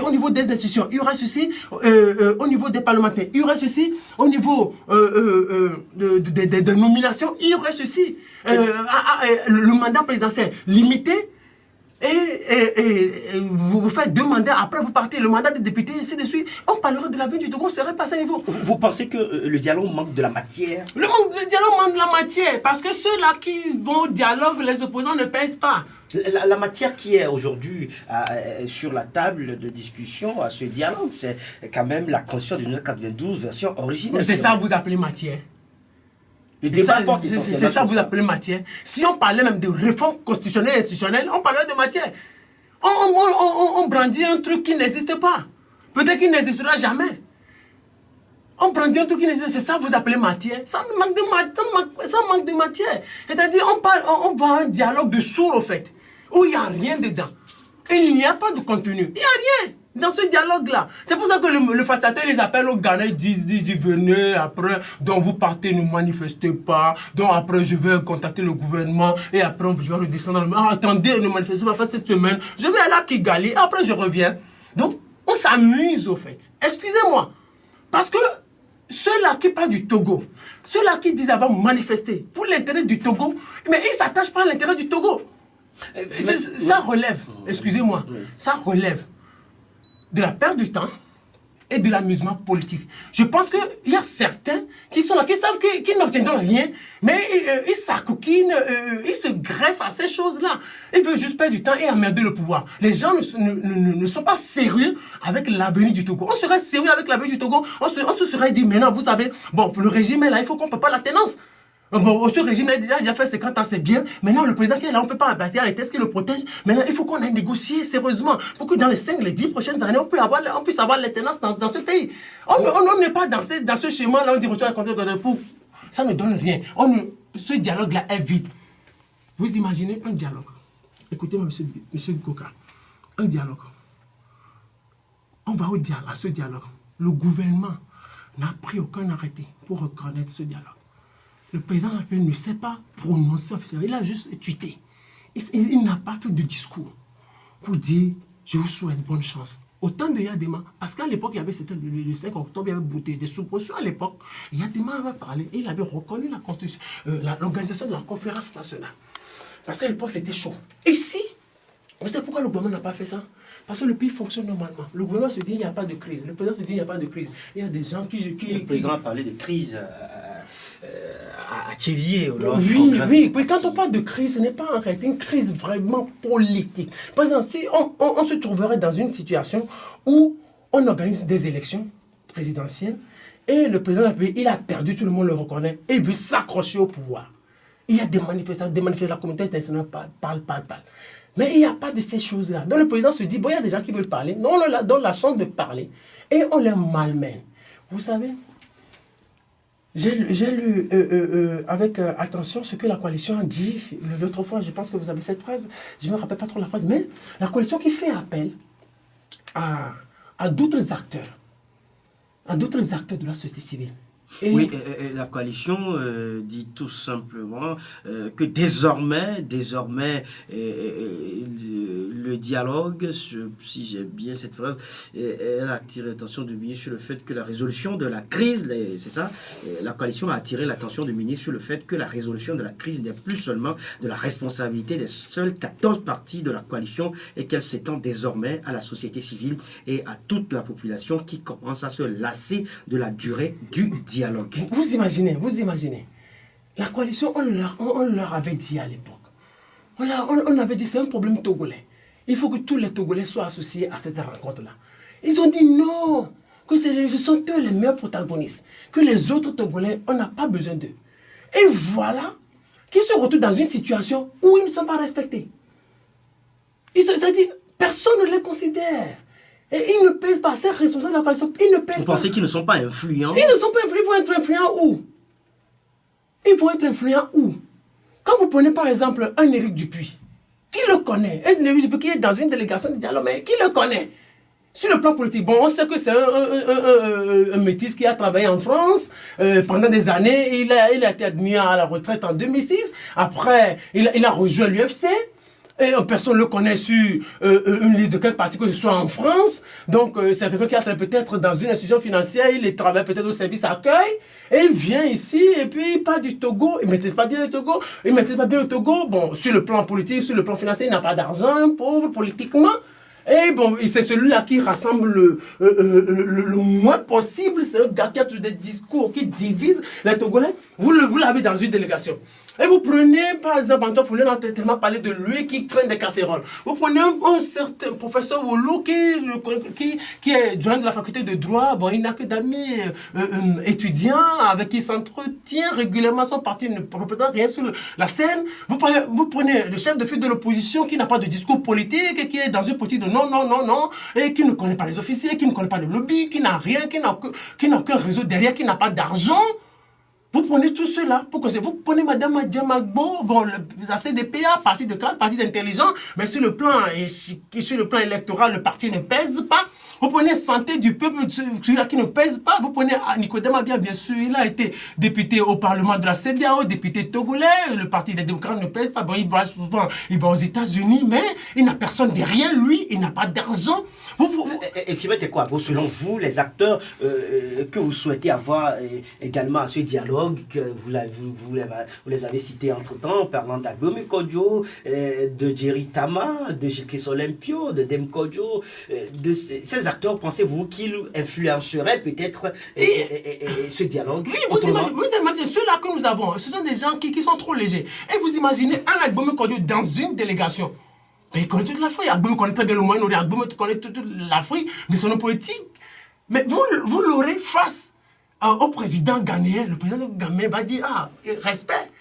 au niveau des institutions, il y aurait ceci, au niveau des parlementaires, il y aurait ceci, au niveau des nominations, il y aurait ceci. Le mandat présidentiel limité, et vous faites 2 mandats, après vous partez, le mandat des députés, ainsi de suite. On parlerait de l'avenir du Togo, on serait passé à niveau. Vous pensez que le dialogue manque de la matière? Le dialogue manque de la matière, parce que ceux-là qui vont au dialogue, les opposants ne pèsent pas. La matière qui est aujourd'hui sur la table de discussion à ce dialogue, c'est quand même la Constitution de 1992, version originale. C'est ça que vous appelez matière? C'est ça que vous appelez matière. Si on parlait même de réforme constitutionnelle et institutionnelle, on parlerait de matière. On brandit un truc qui n'existe pas. Peut-être qu'il n'existera jamais. On brandit un truc qui n'existe pas. C'est ça que vous appelez matière. Ça manque de matière. C'est-à-dire, on va à un dialogue de sourds, au fait, où il n'y a rien dedans. Et il n'y a pas de contenu. Il n'y a rien dans ce dialogue-là. C'est pour ça que le facilitateur les appelle au Ghana, ils disent venez après, donc vous partez, ne manifestez pas, donc après je vais contacter le gouvernement, et après je vais redescendre dans le... attendez, ne manifestez pas cette semaine, je vais aller à Kigali, après je reviens. Donc, on s'amuse au fait. Excusez-moi. Parce que ceux-là qui parlent du Togo, ceux-là qui disent avoir manifesté pour l'intérêt du Togo, mais ils ne s'attachent pas à l'intérêt du Togo. Ça relève, excusez-moi, ça relève de la perte du temps et de l'amusement politique. Je pense qu'il y a certains qui sont là, qui savent qu'ils n'obtiendront rien, mais ils s'acoquinent, ils se greffent à ces choses-là. Ils veulent juste perdre du temps et emmerder le pouvoir. Les gens ne sont pas sérieux avec l'avenir du Togo. On serait sérieux avec l'avenir du Togo, on se serait dit, maintenant, vous savez, bon, le régime est là, il faut qu'on ne peut pas la tenance. Bon, ce régime a déjà fait 50 ans, c'est bien. Maintenant, le président qui est là, on ne peut pas passer à les tests qui le protègent. Maintenant, il faut qu'on aille négocier sérieusement pour que dans les 5, les 10 prochaines années, on puisse avoir l'alternance dans ce pays. On n'est pas dans ce schéma-là, on dit retour à contrôle pour. Ça ne donne rien. Ce dialogue-là est vide. Vous imaginez un dialogue. Écoutez-moi, monsieur Goka. Un dialogue. On va à ce dialogue. Le gouvernement n'a pris aucun arrêté pour reconnaître ce dialogue. Le président de la République ne s'est pas prononcé officiellement. Il a juste tweeté. Il n'a pas fait de discours pour dire « je vous souhaite bonne chance ». Autant de Yadema, parce qu'à l'époque, c'était le 5 octobre, il y avait des soupçons à l'époque. Yadema avait parlé et il avait reconnu l'organisation de la conférence nationale. Parce qu'à l'époque, c'était chaud. Ici, vous savez pourquoi le gouvernement n'a pas fait ça? Parce que le pays fonctionne normalement. Le gouvernement se dit qu'il n'y a pas de crise. Le président se dit qu'il n'y a pas de crise. Il y a des gens qui... Le président a parlé de crise à Tchévier. Oui. Quand on parle de crise, ce n'est pas en réalité une crise vraiment politique. Par exemple, si on se trouverait dans une situation où on organise des élections présidentielles et le président de la République, il a perdu, tout le monde le reconnaît, et il veut s'accrocher au pouvoir. Il y a des manifestations, la communauté internationale parle. Mais il n'y a pas de ces choses-là. Donc le président se dit, bon, il y a des gens qui veulent parler. Non, on leur donne la chance de parler. Et on les malmène. Vous savez, j'ai lu avec attention ce que la coalition a dit l'autre fois. Je pense que vous avez cette phrase. Je ne me rappelle pas trop la phrase. Mais la coalition qui fait appel à d'autres acteurs. À d'autres acteurs de la société civile. Oui, la coalition dit tout simplement que désormais le dialogue, si j'ai bien cette phrase, elle a attiré l'attention du ministre sur le fait que la résolution de la crise, c'est ça, la coalition a attiré l'attention du ministre sur le fait que la résolution de la crise n'est plus seulement de la responsabilité des seuls 14 partis de la coalition et qu'elle s'étend désormais à la société civile et à toute la population qui commence à se lasser de la durée du dialogue. Vous imaginez, la coalition, on leur avait dit à l'époque, on avait dit c'est un problème togolais, il faut que tous les Togolais soient associés à cette rencontre-là. Ils ont dit non, que ce sont eux les meilleurs protagonistes, que les autres Togolais, on n'a pas besoin d'eux. Et voilà qu'ils se retrouvent dans une situation où ils ne sont pas respectés. C'est-à-dire, personne ne les considère. Et ils ne pèsent pas, ces responsables de la coalition, ils ne pèsent pas. Vous pensez qu'ils ne sont pas influents? Ils ne sont pas influents, ils vont être influents où? Ils vont être influents où? Quand vous prenez par exemple un Éric Dupuis, qui le connaît? Un Éric Dupuis qui est dans une délégation de dialogue, mais qui le connaît? Sur le plan politique, bon, on sait que c'est un métis qui a travaillé en France pendant des années. Il a été admis à la retraite en 2006. Après, il a rejoint l'UFC. Et personne ne le connaît sur une liste de quelques partis que ce soit en France. Donc, c'est quelqu'un qui a travaillé peut-être dans une institution financière, il travaille peut-être au service accueil, et il vient ici, et puis il part du Togo, il ne maîtrise pas bien le Togo, bon, sur le plan politique, sur le plan financier, il n'a pas d'argent, pauvre politiquement. Et bon, c'est celui-là qui rassemble le moins possible. C'est un gars qui a toujours des discours qui divisent les Togolais. Vous l'avez dans une délégation. Et vous prenez, par exemple, Antoine Foulé, on a tellement parlé de lui qui traîne des casseroles. Vous prenez un certain professeur Wolo qui est joint de la faculté de droit. Bon, il n'a que d'amis étudiants avec qui il s'entretient régulièrement. Son parti ne représente rien sur la scène. Vous prenez le chef de file de l'opposition qui n'a pas de discours politique et qui est dans une politique de non, et qui ne connaît pas les officiers, qui ne connaît pas le lobby, qui n'a rien, qui n'a aucun réseau derrière, qui n'a pas d'argent. Vous prenez tout cela, vous prenez Madame Adjamagbo, bon, la CDPA, parti de cadre, parti d'intelligents, mais sur le plan électoral, le parti ne pèse pas. Vous prenez Santé du peuple, celui-là qui ne pèse pas. Vous prenez Nicodème Abia, bien sûr, il a été député au Parlement de la CEDEAO, député togolais, le parti des démocrates ne pèse pas. Bon, il va aux États-Unis, mais il n'a personne derrière lui, il n'a pas d'argent. Et Fimet, quoi, selon vous, les acteurs que vous souhaitez avoir également à ce dialogue, que vous les avez cités entre-temps, parlant d'Agbome Kodjo, de Jerry Tama, de Gilles Olympio, de Dem Kodjo, de ces acteurs, pensez-vous qu'ils influenceraient peut-être ce dialogue? Oui, vous imaginez ceux-là que nous avons, ce sont des gens qui sont trop légers. Et vous imaginez un Agbome Kodjo dans une délégation. Mais il connaît toute l'Afrique. Agbome connaît très bien le Moyen-Orient. Agbome connaît toute l'Afrique, mais son nom politique. Mais vous l'aurez face au président ghanéen, le président ghanéen va dire, respect.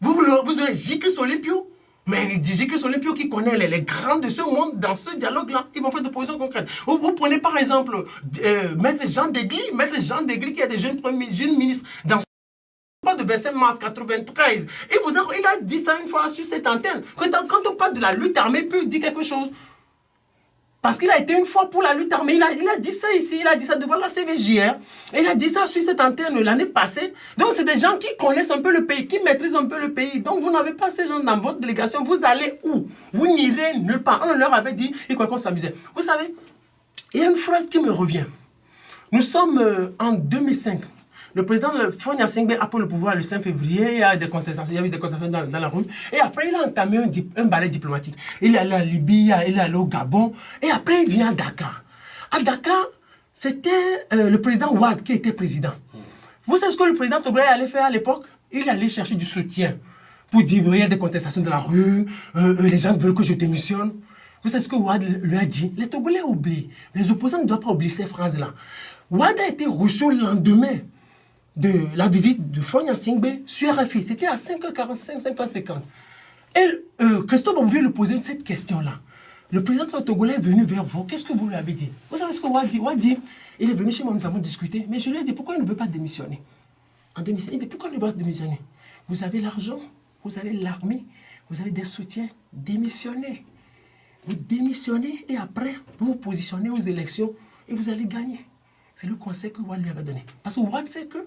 Vous aurez J.K. Olympio. Mais J.K. Olympio qui connaît les grands de ce monde, dans ce dialogue-là, ils vont faire des positions concrètes. Vous prenez par exemple Maître Jean Degli. Maître Jean Degli qui est des jeunes ministres dans pas de 25 mars 93. Il a dit ça une fois sur cette antenne. Quand on parle de la lutte armée, il peut dire quelque chose. Parce qu'il a été une fois pour la lutte armée. Il a dit ça ici, il a dit ça devant la CVJR. Il a dit ça sur cette antenne l'année passée. Donc c'est des gens qui connaissent un peu le pays, qui maîtrisent un peu le pays. Donc vous n'avez pas ces gens dans votre délégation. Vous allez où? Vous n'irez nulle part. On leur avait dit, ils croyaient qu'on s'amusait. Vous savez, il y a une phrase qui me revient. Nous sommes en 2005. Le président Faure Gnassingbé a pris le pouvoir le 5 février, il y a eu des contestations dans la rue. Et après, il a entamé un balai diplomatique. Il est allé à Libye, il est allé au Gabon. Et après, il vient à Dakar. À Dakar, c'était le président Ouad qui était président. Vous savez ce que le président togolais allait faire à l'époque? Il allait chercher du soutien pour dire il y a des contestations dans la rue, les gens veulent que je démissionne. Vous savez ce que Ouad lui a dit? Les Togolais oublient. Les opposants ne doivent pas oublier ces phrases-là. Ouad a été reçu le lendemain de la visite de Faure Gnassingbé sur RFI. C'était à 5h45, 5h50. Et Christophe Babouvier lui posait cette question-là. Le président togolais est venu vers vous. Qu'est-ce que vous lui avez dit? Vous savez ce que Ouad dit? Ouad dit, il est venu chez moi, nous avons discuté. Mais je lui ai dit, pourquoi il ne veut pas démissionner? En 2005, il dit, pourquoi il ne veut pas démissionner? Vous avez l'argent, vous avez l'armée, vous avez des soutiens. Démissionnez. Vous démissionnez et après, vous vous positionnez aux élections et vous allez gagner. C'est le conseil que Ouad lui avait donné. Parce que Ouad sait que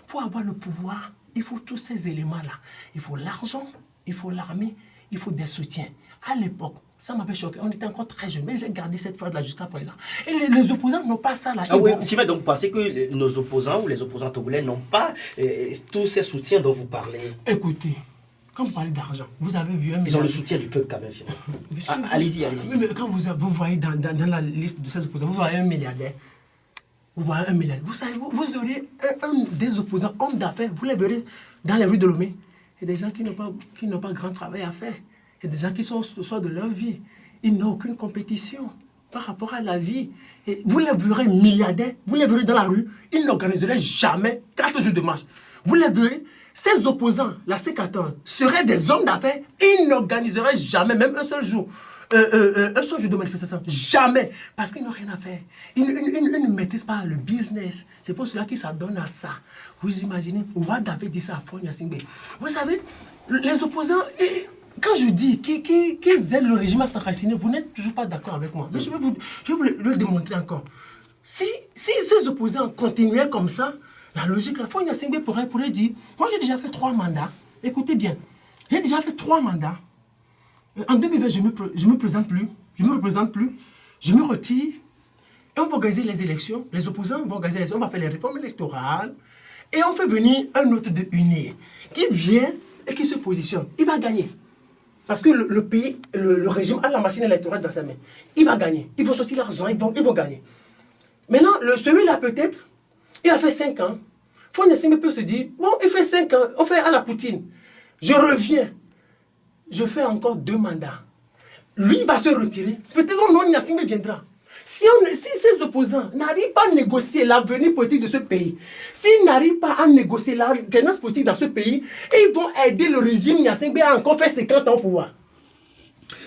pour avoir le pouvoir, il faut tous ces éléments-là. Il faut l'argent, il faut l'armée, il faut des soutiens. À l'époque, ça m'avait choqué. On était encore très jeunes, mais j'ai gardé cette phrase-là jusqu'à présent. Et les opposants n'ont pas ça là. Ah oui, tu vas donc penser que nos opposants ou les opposants togolais n'ont pas tous ces soutiens dont vous parlez? Écoutez, quand vous parlez d'argent, vous avez vu un... Ils ont le soutien du peuple quand même. Allez-y, allez-y. Mais quand vous voyez dans la liste de ces opposants, vous voyez un milliardaire. Vous voyez un milliardaire. Vous savez, vous aurez un des opposants, hommes d'affaires, vous les verrez dans les rues de Lomé. Il y a des gens qui n'ont pas grand travail à faire. Il y a des gens qui sont au soir de leur vie. Ils n'ont aucune compétition par rapport à la vie. Et vous les verrez milliardaires, vous les verrez dans la rue. Ils n'organiseraient jamais 4 jours de marche. Vous les verrez, ces opposants, la C14, seraient des hommes d'affaires. Ils n'organiseraient jamais, même un seul jour de manifestation. Jamais. Parce qu'ils n'ont rien à faire. Ils ne maîtrisent pas le business. C'est pour cela qu'ils s'adonnent à ça. Vous imaginez, Ouad avait dit ça à Faure Gnassingbé. Vous savez, les opposants, quand je dis qu'ils aident le régime à s'enraciner, vous n'êtes toujours pas d'accord avec moi. Mais je vais vous le démontrer encore. Si ces opposants continuaient comme ça, la logique, la Faure Gnassingbé pourrait dire, moi j'ai déjà fait 3 mandats. Écoutez bien, j'ai déjà fait 3 mandats. En 2020, je ne me présente plus, je me retire, et on va organiser les élections, les opposants vont organiser les élections, on va faire les réformes électorales, et on fait venir un autre de UNIR, qui vient et qui se positionne. Il va gagner. Parce que le pays, le régime a la machine électorale dans sa main. Il va gagner. Il faut sortir l'argent, ils vont gagner. Maintenant, celui-là peut-être, il a fait 5 ans. Faure Gnassingbé peut se dire, bon, il fait 5 ans, on fait à la Poutine. Je reviens. Je fais encore 2 mandats. Lui va se retirer. Peut-être non, Gnassingbé viendra. Si ces opposants n'arrivent pas à négocier l'avenir politique de ce pays, s'ils n'arrivent pas à négocier la tendance politique dans ce pays, ils vont aider le régime Gnassingbé à encore faire 50 ans au pouvoir.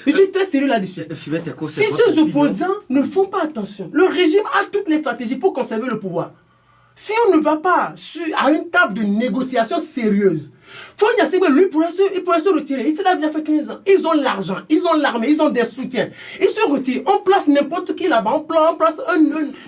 Je suis très sérieux là-dessus. Si ces opposants ne font pas attention, le régime a toutes les stratégies pour conserver le pouvoir. Si on ne va pas à une table de négociation sérieuse, Faure Gnassingbé, lui, il pourrait se retirer. Il s'est là déjà fait 15 ans. Ils ont l'argent, ils ont l'armée, ils ont des soutiens. Ils se retirent. On place n'importe qui là-bas. On place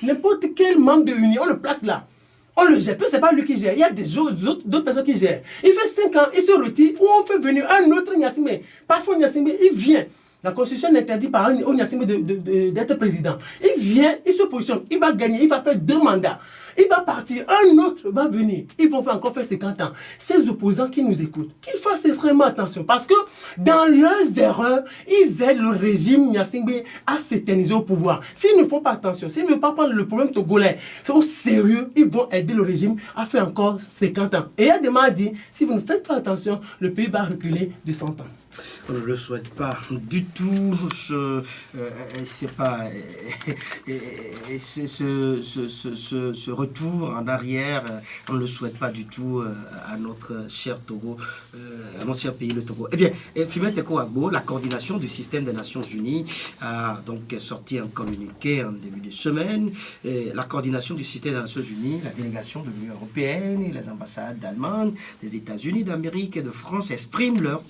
n'importe quel membre de l'Union. On le place là. On le gère. Puis c'est pas lui qui gère. Il y a d'autres personnes qui gèrent. Il fait 5 ans, il se retire. Ou on fait venir un autre Gnassingbé. Parfois Gnassingbé, il vient. La Constitution n'interdit pas à Gnassingbé d'être président. Il vient, il se positionne. Il va gagner. Il va faire 2 mandats. Il va partir, un autre va venir. Ils vont encore faire 50 ans. Ces opposants qui nous écoutent, qu'ils fassent extrêmement attention. Parce que dans leurs erreurs, ils aident le régime Gnassingbé à s'éterniser au pouvoir. S'ils ne font pas attention, s'ils ne veulent pas prendre le problème togolais au sérieux, ils vont aider le régime à faire encore 50 ans. Et il y a des gens qui disent, si vous ne faites pas attention, le pays va reculer de 100 ans. On ne le souhaite pas du tout. C'est pas ce retour en arrière. On ne le souhaite pas du tout à notre cher Togo, à notre cher pays, le Togo. Eh bien, Fimet Teko Agbo, la coordination du système des Nations Unies, a donc sorti un communiqué en début de semaine. La coordination du système des Nations Unies, la délégation de l'Union européenne et les ambassades allemandes, des États-Unis d'Amérique et de France expriment leur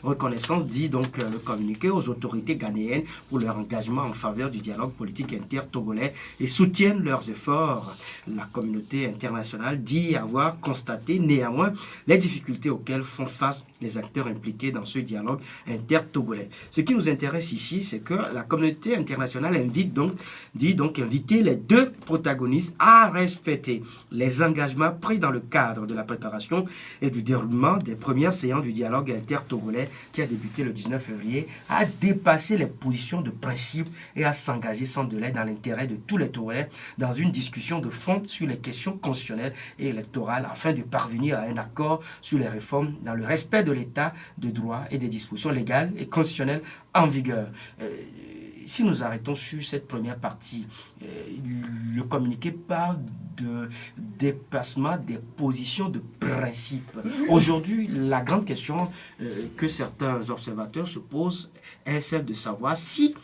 reconnaissance, dit donc le communiqué, aux autorités ghanéennes pour leur engagement en faveur du dialogue politique inter-togolais et soutiennent leurs efforts. La communauté internationale dit avoir constaté néanmoins les difficultés auxquelles font face les acteurs impliqués dans ce dialogue inter-togolais. Ce qui nous intéresse ici, c'est que la communauté internationale dit donc inviter les deux protagonistes à respecter les engagements pris dans le cadre de la préparation et du déroulement des premières séances du dialogue inter-togolais qui a débuté le 19 février, à dépasser les positions de principe et à s'engager sans délai dans l'intérêt de tous les Togolais dans une discussion de fond sur les questions constitutionnelles et électorales afin de parvenir à un accord sur les réformes dans le respect de l'état de droit et des dispositions légales et constitutionnelles en vigueur. Si nous arrêtons sur cette première partie, le communiqué parle de dépassement des positions de principe. Aujourd'hui, la grande question que certains observateurs se posent est celle de savoir si,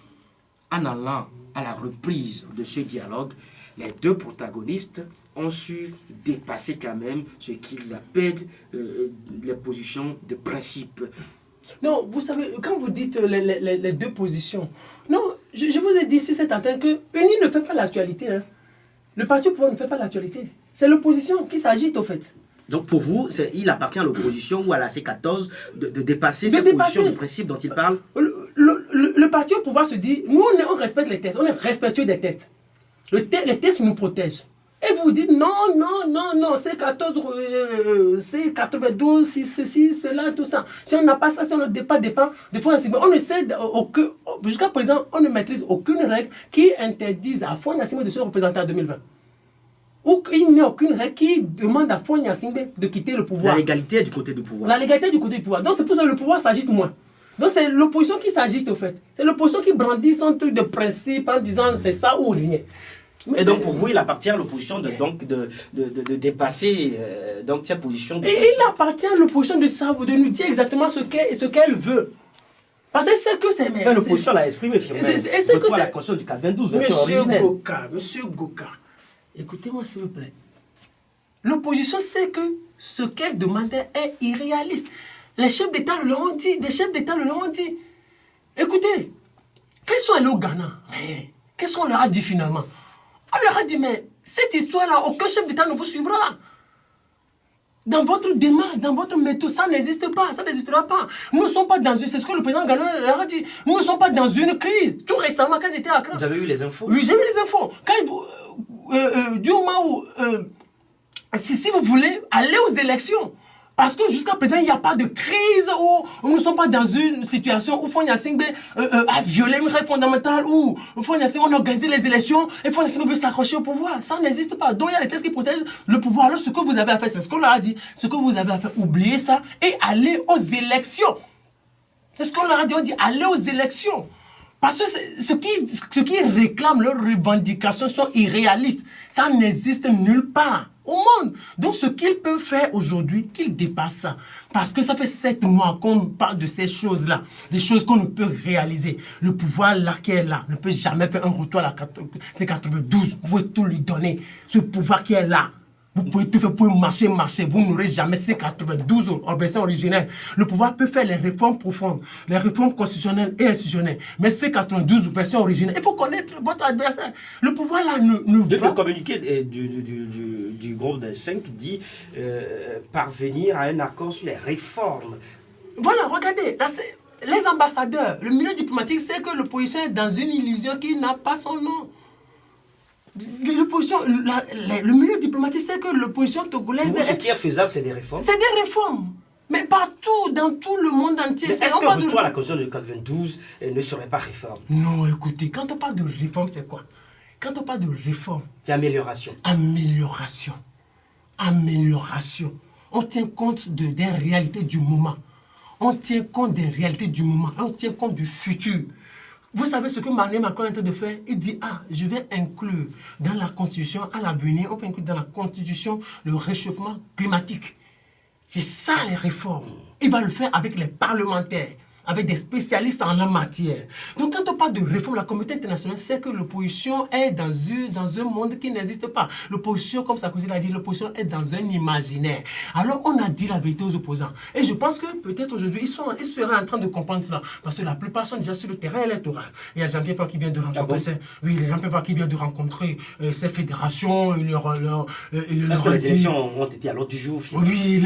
en allant à la reprise de ce dialogue, les deux protagonistes ont su dépasser quand même ce qu'ils appellent les positions de principe. Non, vous savez, quand vous dites les deux positions, non, je vous ai dit sur cette antenne que UNI ne fait pas l'actualité. Hein. Le parti au pouvoir ne fait pas l'actualité. C'est l'opposition qui s'agite au fait. Donc pour vous, il appartient à l'opposition ou à la C14 de dépasser ces positions de principe dont il parle. Le parti au pouvoir se dit, nous on respecte les tests, on est respectueux des tests. Les tests nous protègent. Et vous dites non, c'est 14, c'est 92, si ceci, cela, tout ça. Si on n'a pas ça, si on ne dépend, des fois, on ne sait, jusqu'à présent, on ne maîtrise aucune règle qui interdise à Faure Gnassingbé de se représenter en 2020. Ou il n'y a aucune règle qui demande à Faure Gnassingbé de quitter le pouvoir. La légalité est du côté du pouvoir. La légalité est du côté du pouvoir. Donc c'est pour ça que le pouvoir s'agite moins. Donc c'est l'opposition qui s'agite au fait. C'est l'opposition qui brandit son truc de principe en disant c'est ça ou rien. Et donc pour vous, il appartient à l'opposition de dépasser donc cette position. Et il appartient à l'opposition de nous dire exactement ce qu'elle veut. Parce que c'est que c'est... Mais l'opposition l'a exprimé, firmement. C'est que la Constitution du 92, version originelle. Monsieur Goka, écoutez-moi s'il vous plaît. L'opposition sait que ce qu'elle demandait est irréaliste. Les chefs d'État le l'ont dit, Écoutez, quand ils sont allés au Ghana, qu'est-ce qu'on leur a dit finalement? On leur a dit, mais cette histoire-là, aucun chef d'État ne vous suivra. Dans votre démarche, dans votre méthode, ça n'existe pas, ça n'existera pas. Nous ne sommes pas dans une... C'est ce que le président Ghana leur a dit. Nous ne sommes pas dans une crise. Tout récemment, quand ils étaient à Accra. Vous avez eu les infos? Oui, j'ai eu les infos. Du moment où... si vous voulez aller aux élections, parce que jusqu'à présent, il n'y a pas de crise où nous ne sommes pas dans une situation où Faure Gnassingbé a violé une règle fondamentale, où Faure Gnassingbé a organisé les élections et Faure Gnassingbé veut s'accrocher au pouvoir. Ça n'existe pas. Donc il y a les textes qui protègent le pouvoir. Alors ce que vous avez à faire, c'est ce qu'on leur a dit. Ce que vous avez à faire, oubliez ça et allez aux élections. C'est ce qu'on leur a dit. On dit allez aux élections. Parce que ce qui réclament leurs revendications sont irréalistes. Ça n'existe nulle part au monde. Donc ce qu'ils peuvent faire aujourd'hui, qu'ils dépassent ça. Parce que ça fait 7 mois qu'on parle de ces choses-là. Des choses qu'on ne peut réaliser. Le pouvoir là qui est là ne peut jamais faire un retour à la C92. Vous pouvez tout lui donner. Ce pouvoir qui est là. Vous pouvez tout faire, vous pouvez marcher. Vous n'aurez jamais C92 en version originelle. Le pouvoir peut faire les réformes profondes, les réformes constitutionnelles et institutionnelles. Mais C92 version originelle, il faut connaître votre adversaire. Le pouvoir là ne va... Le communiqué du groupe des 5 dit parvenir à un accord sur les réformes. Voilà, regardez, là, les ambassadeurs, le milieu diplomatique sait que l'opposition est dans une illusion qui n'a pas son nom. L'opposition, le milieu diplomatique sait que l'opposition togolaise... Ce qui est faisable, c'est des réformes. C'est des réformes. Mais partout, dans tout le monde entier. Mais est-ce que retour à la Constitution de 92 ne serait pas réforme? Non, écoutez, quand on parle de réforme, c'est quoi? Quand on parle de réforme... C'est amélioration. Amélioration. On tient compte des réalités du moment. on tient compte des réalités du moment, on tient compte du futur. Vous savez ce que Emmanuel Macron est en train de faire? Il dit, je vais inclure dans la Constitution, à l'avenir, on peut inclure dans la Constitution le réchauffement climatique. C'est ça les réformes. Il va le faire avec les parlementaires, avec des spécialistes en la matière. Donc quand on parle de réforme, la communauté internationale sait que l'opposition est dans un monde qui n'existe pas. L'opposition, comme Sarkozy l'a dit, l'opposition est dans un imaginaire. Alors on a dit la vérité aux opposants. Et je pense que peut-être aujourd'hui, ils seraient en train de comprendre cela. Parce que la plupart sont déjà sur le terrain électoral. Il y a Jean-Pierre Farr qui vient de rencontrer ces fédérations. Est-ce que les élections ont été à l'ordre du jour? Oui,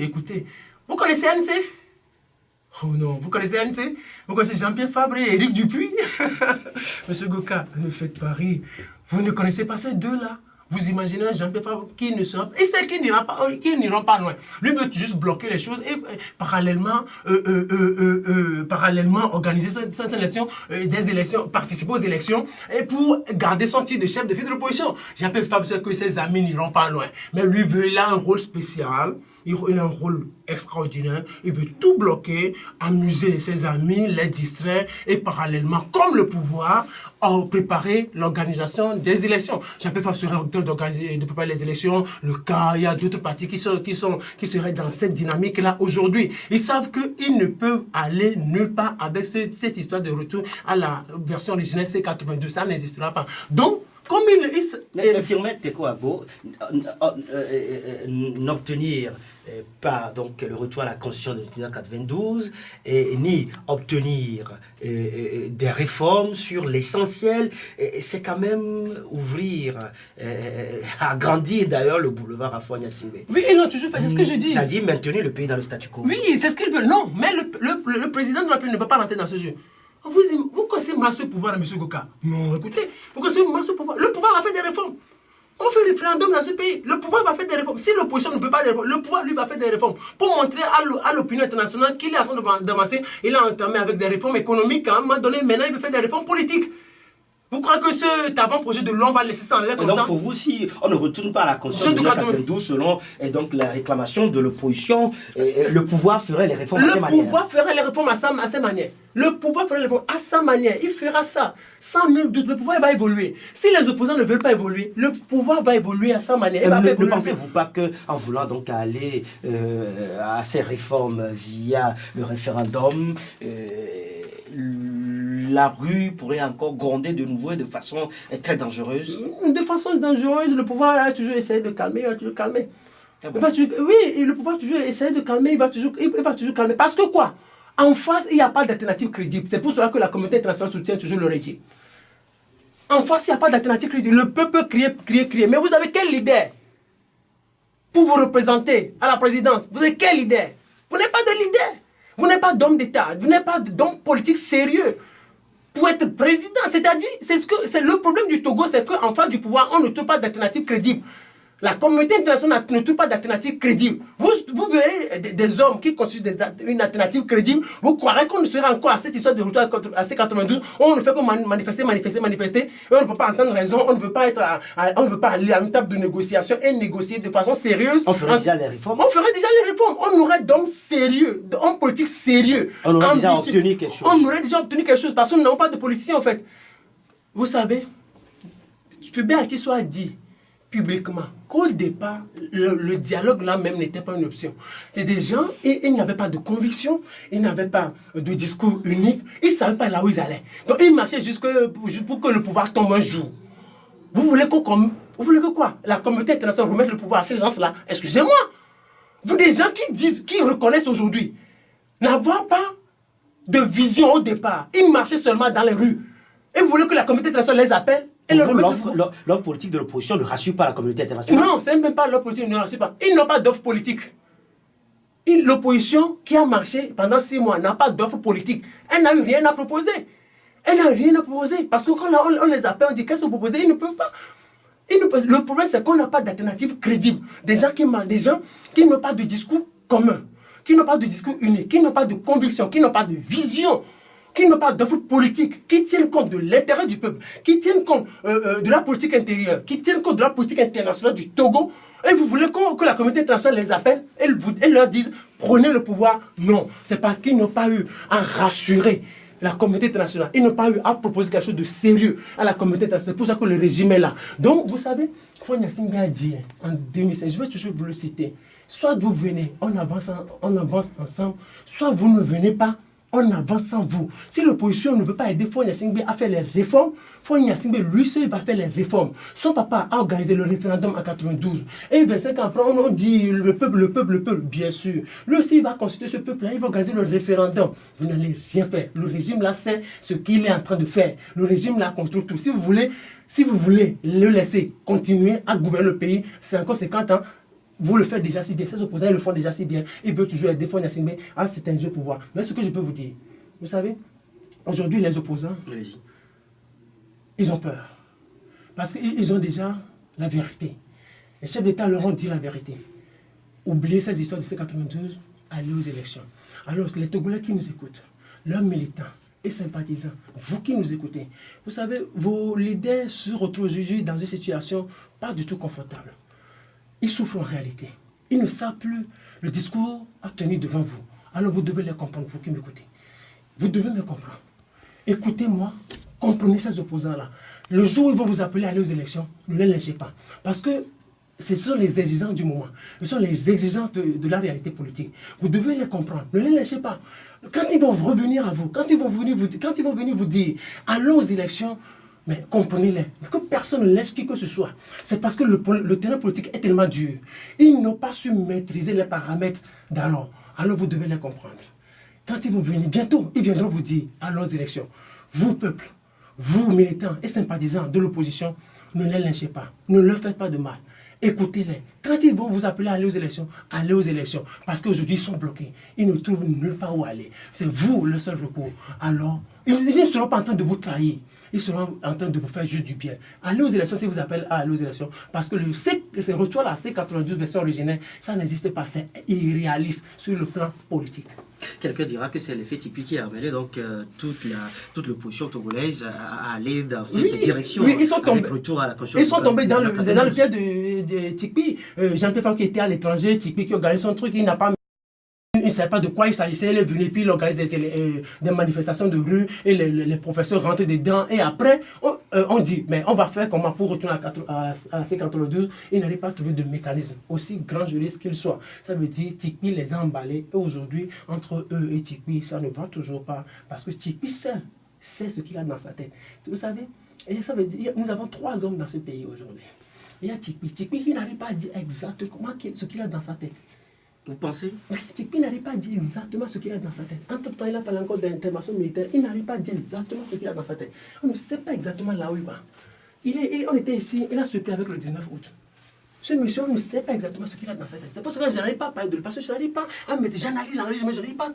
écoutez. Vous connaissez ANC? Oh non, vous connaissez ANC? Vous connaissez Jean-Pierre Fabre et Éric Dupuis? Monsieur Goka, ne faites pas rire. Vous ne connaissez pas ces deux-là? Vous imaginez un Jean-Pierre Fabre qui ne sera pas... Il sait qu'ils n'iront pas loin. Lui veut juste bloquer les choses et parallèlement organiser cette élection, des élections, participer aux élections et pour garder son titre de chef de file de l'opposition. Jean-Pierre Fabre sait que ses amis n'iront pas loin. Mais lui il a un rôle spécial. Il a un rôle extraordinaire. Il veut tout bloquer, amuser ses amis, les distraire et parallèlement, comme le pouvoir, préparer l'organisation des élections. Jean-Pierre Fabre serait en train de préparer les élections. Le cas, il y a d'autres partis qui seraient dans cette dynamique-là aujourd'hui. Ils savent qu'ils ne peuvent aller nulle part avec cette histoire de retour à la version originelle C82. Ça n'existera pas. Donc, comme mais Firmin Teko Agbo, n'obtenir pas donc le retour à la Constitution de 1992 ni obtenir des réformes sur l'essentiel, c'est quand même ouvrir, agrandir d'ailleurs le boulevard Afouani Assingbe. Oui, ils l'ont toujours fait, c'est ce que je dis. C'est-à-dire maintenir le pays dans le statu quo. Oui, c'est ce qu'ils veulent. Non, mais le président de la République ne va pas rentrer dans ce jeu. Vous connaissez mal ce pouvoir, M. Goka? Non, écoutez, vous connaissez mal ce pouvoir. Le pouvoir va faire des réformes. On fait référendum dans ce pays. Le pouvoir va faire des réformes. Si l'opposition ne peut pas des réformes, le pouvoir, lui, va faire des réformes. Pour montrer à l'opinion internationale qu'il est en train d'avancer. Il a entamé avec des réformes économiques. À un moment donné, maintenant, il veut faire des réformes politiques. Vous croyez que ce avant-projet de loi va laisser ça en l'air comme ça? Donc pour vous, si on ne retourne pas à la Constitution de 1992 selon donc, la réclamation de l'opposition, le pouvoir ferait les réformes à sa manière. Le pouvoir ferait les réformes à sa manière. Le pouvoir ferait les réformes à sa manière. Il fera ça. Sans nul doute, le pouvoir va évoluer. Si les opposants ne veulent pas évoluer, le pouvoir va évoluer à sa manière. Ne pensez-vous pas qu'en voulant donc aller à ces réformes via le référendum, la rue pourrait encore gronder de nouveau et de façon très dangereuse? De façon dangereuse, le pouvoir a toujours essayé de calmer, il va toujours calmer. Ah bon? Oui, le pouvoir a toujours essayé de calmer, il va toujours calmer. Parce que quoi? En face, il n'y a pas d'alternative crédible. C'est pour cela que la communauté internationale soutient toujours le régime. En face, il n'y a pas d'alternative crédible. Le peuple peut crier. Mais vous avez quel leader pour vous représenter à la présidence? Vous avez quel leader? Vous n'avez pas de leader. Vous n'êtes pas d'homme d'État. Vous n'êtes pas d'homme politique sérieux pour être président. C'est-à-dire, c'est le problème du Togo, c'est qu'en face du pouvoir, on ne trouve pas d'alternative crédible. La communauté internationale ne trouve pas d'alternative crédible. Vous verrez des hommes qui constituent une alternative crédible. Vous croirez qu'on ne sera encore à cette histoire de retour à C92. On ne fait que manifester. Et on ne peut pas entendre raison. On ne veut pas aller à une table de négociation et négocier de façon sérieuse. On ferait déjà les réformes. On aurait d'hommes sérieux, d'hommes politiques sérieux. On aurait déjà obtenu quelque chose. Parce que nous n'avons pas de politiciens en fait. Vous savez, Fulbert Artisso a dit publiquement qu'au départ, le dialogue là même n'était pas une option. C'est des gens, ils n'avaient pas de conviction, ils n'avaient pas de discours unique, ils ne savaient pas là où ils allaient. Donc ils marchaient juste pour que le pouvoir tombe un jour. Vous voulez que quoi? La communauté internationale remette le pouvoir à ces gens-là? Excusez-moi. Vous des gens qui reconnaissent aujourd'hui n'avoir pas de vision au départ. Ils marchaient seulement dans les rues. Et vous voulez que la communauté internationale les appelle? L'offre politique de l'opposition ne rassure pas la communauté internationale. Non, c'est même pas l'offre politique, ne rassure pas. Ils n'ont pas d'offre politique. L'opposition qui a marché pendant 6 mois n'a pas d'offre politique. Elle n'a eu rien à proposer. Parce que quand on les appelle, on dit qu'est-ce que vous proposez? Ils ne peuvent pas. Le problème, c'est qu'on n'a pas d'alternative crédible. Des gens qui n'ont pas de discours commun, qui n'ont pas de discours unique, qui n'ont pas de conviction, qui n'ont pas de vision, qui n'ont pas d'offre politique, qui tiennent compte de l'intérêt du peuple, qui tiennent compte de la politique intérieure, qui tiennent compte de la politique internationale du Togo. Et vous voulez que la communauté internationale les appelle et leur dise prenez le pouvoir. Non, c'est parce qu'ils n'ont pas eu à rassurer la communauté internationale. Ils n'ont pas eu à proposer quelque chose de sérieux à la communauté internationale. C'est pour ça que le régime est là. Donc, vous savez, Fonia Singbe a dit en 2005, je vais toujours vous le citer, soit vous venez, on avance ensemble, soit vous ne venez pas, on avance sans vous. Si l'opposition ne veut pas aider Fonia Singbe à faire les réformes, Fonia Singbe, lui seul, va faire les réformes. Son papa a organisé le référendum en 92. Et 25 ans après, on dit le peuple, bien sûr. Lui aussi, il va constituer ce peuple-là, il va organiser le référendum. Vous n'allez rien faire. Le régime là sait ce qu'il est en train de faire. Le régime là contrôle tout. Si vous voulez le laisser continuer à gouverner le pays, c'est encore 50 ans. Vous le faites déjà si bien, ces opposants ils le font déjà si bien, ils veulent toujours aider Fonia Singbe à certains jeux pouvoir. Mais ce que je peux vous dire, vous savez, aujourd'hui les opposants, ils ont peur. Parce qu'ils ont déjà la vérité. Les chefs d'État leur ont dit la vérité. Oubliez ces histoires de C92, allez aux élections. Alors les Togolais qui nous écoutent, leurs militants et sympathisants, vous qui nous écoutez, vous savez, vos leaders se retrouvent aujourd'hui dans une situation pas du tout confortable. Ils souffrent en réalité. Ils ne savent plus le discours à tenir devant vous. Alors vous devez les comprendre, vous qui m'écoutez. Vous devez me comprendre. Écoutez-moi, comprenez ces opposants-là. Le jour où ils vont vous appeler à aller aux élections, ne les lâchez pas. Parce que ce sont les exigences du moment. Ce sont les exigences de la réalité politique. Vous devez les comprendre. Ne les lâchez pas. Quand ils vont revenir à vous, quand ils vont venir vous dire, allons aux élections, mais comprenez-les, que personne ne laisse qui que ce soit. C'est parce que le terrain politique est tellement dur. Ils n'ont pas su maîtriser les paramètres d'alors. Alors vous devez les comprendre. Quand ils vont venir, bientôt, ils viendront vous dire, allons aux élections. Vous, peuple, vous, militants et sympathisants de l'opposition, ne les lâchez pas. Ne leur faites pas de mal. Écoutez-les. Quand ils vont vous appeler à aller aux élections, allez aux élections. Parce qu'aujourd'hui, ils sont bloqués. Ils ne trouvent nulle part où aller. C'est vous le seul recours. Alors, ils ne seront pas en train de vous trahir. Ils seront en train de vous faire juste du bien. Allez aux élections si vous appelez à aller aux élections. Parce que ce retour là, C92 version originelle, ça n'existe pas. C'est irréaliste sur le plan politique. Quelqu'un dira que c'est l'effet typique qui a amené donc toute l'opposition togolaise à aller dans cette direction. Oui, ils sont tombés, avec retour à la Constitution. Ils sont tombés dans le pied de Tikpi. Jean-Pierre Favre qui était à l'étranger, Tikpi qui organise son truc, il ne savait pas de quoi il s'agissait, il est venu, puis il organise des manifestations de rue, et les professeurs rentrent dedans, et après, on dit, mais on va faire comment pour retourner à la C92, il n'arrive pas à trouver de mécanisme, aussi grand juriste qu'il soit. Ça veut dire, Tikpi les a emballés, et aujourd'hui, entre eux et Tikpi, ça ne va toujours pas, parce que Tikpi seul sait ce qu'il a dans sa tête. Vous savez, et ça veut dire, nous avons 3 hommes dans ce pays aujourd'hui. Il y a Tikpi qui n'arrive pas à dire exactement ce qu'il a dans sa tête. Vous pensez? Tikpi n'arrive pas à dire exactement ce qu'il a dans sa tête. Entre-temps, il a parlé encore d'intervention militaire. Il n'arrive pas à dire exactement ce qu'il a dans sa tête. On ne sait pas exactement là où il va. On était ici, il a surpris avec le 19 août. Ce monsieur, on ne sait pas exactement ce qu'il a dans sa tête. C'est pour ça que je n'arrive pas à parler de lui. Parce que je n'arrive pas à mettre, j'analyse, mais je n'arrive pas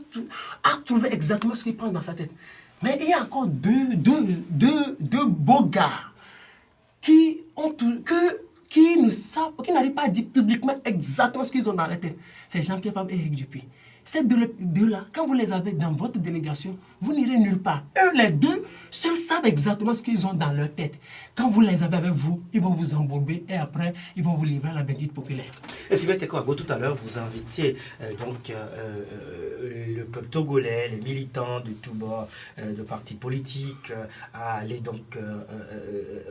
à trouver exactement ce qu'il prend dans sa tête. Mais il y a encore deux beaux gars qui n'arrivent pas à dire publiquement exactement ce qu'ils ont dans la tête. C'est Jean-Pierre Favre et Éric Dupuy. Ces deux-là, quand vous les avez dans votre délégation, vous n'irez nulle part. Eux, les deux, seuls savent exactement ce qu'ils ont dans leur tête. Quand vous les avez avec vous, ils vont vous embourber et après, ils vont vous livrer à la bendite populaire. Et Philippe Tekoago, tout à l'heure, vous invitiez le peuple togolais, les militants de tous bords de partis politiques à aller donc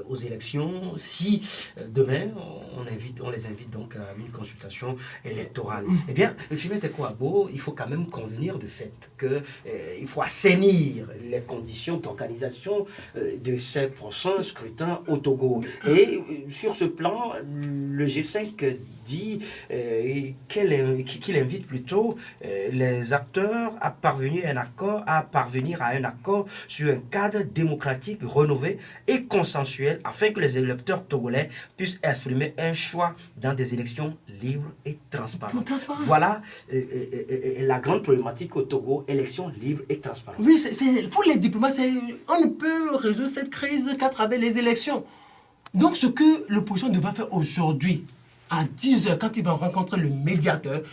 aux élections. Si demain, on les invite donc à une consultation électorale. Eh bien, Philippe Tekoago, il faut quand même convenir du fait qu'il faut assainir les conditions d'organisation de ces prochains scrutins au Togo. Et sur ce plan, le G5 dit qu'il invite plutôt les acteurs à parvenir à un accord sur un cadre démocratique rénové et consensuel afin que les électeurs togolais puissent exprimer un choix dans des élections libres et transparentes. Voilà la grande problématique au Togo, élections libres et transparentes. Oui, pour les diplomates, on ne peut résoudre cette crise qu'à travers les élections. Donc ce que l'opposition devrait faire aujourd'hui, à 10h, quand ils vont rencontrer le médiateur,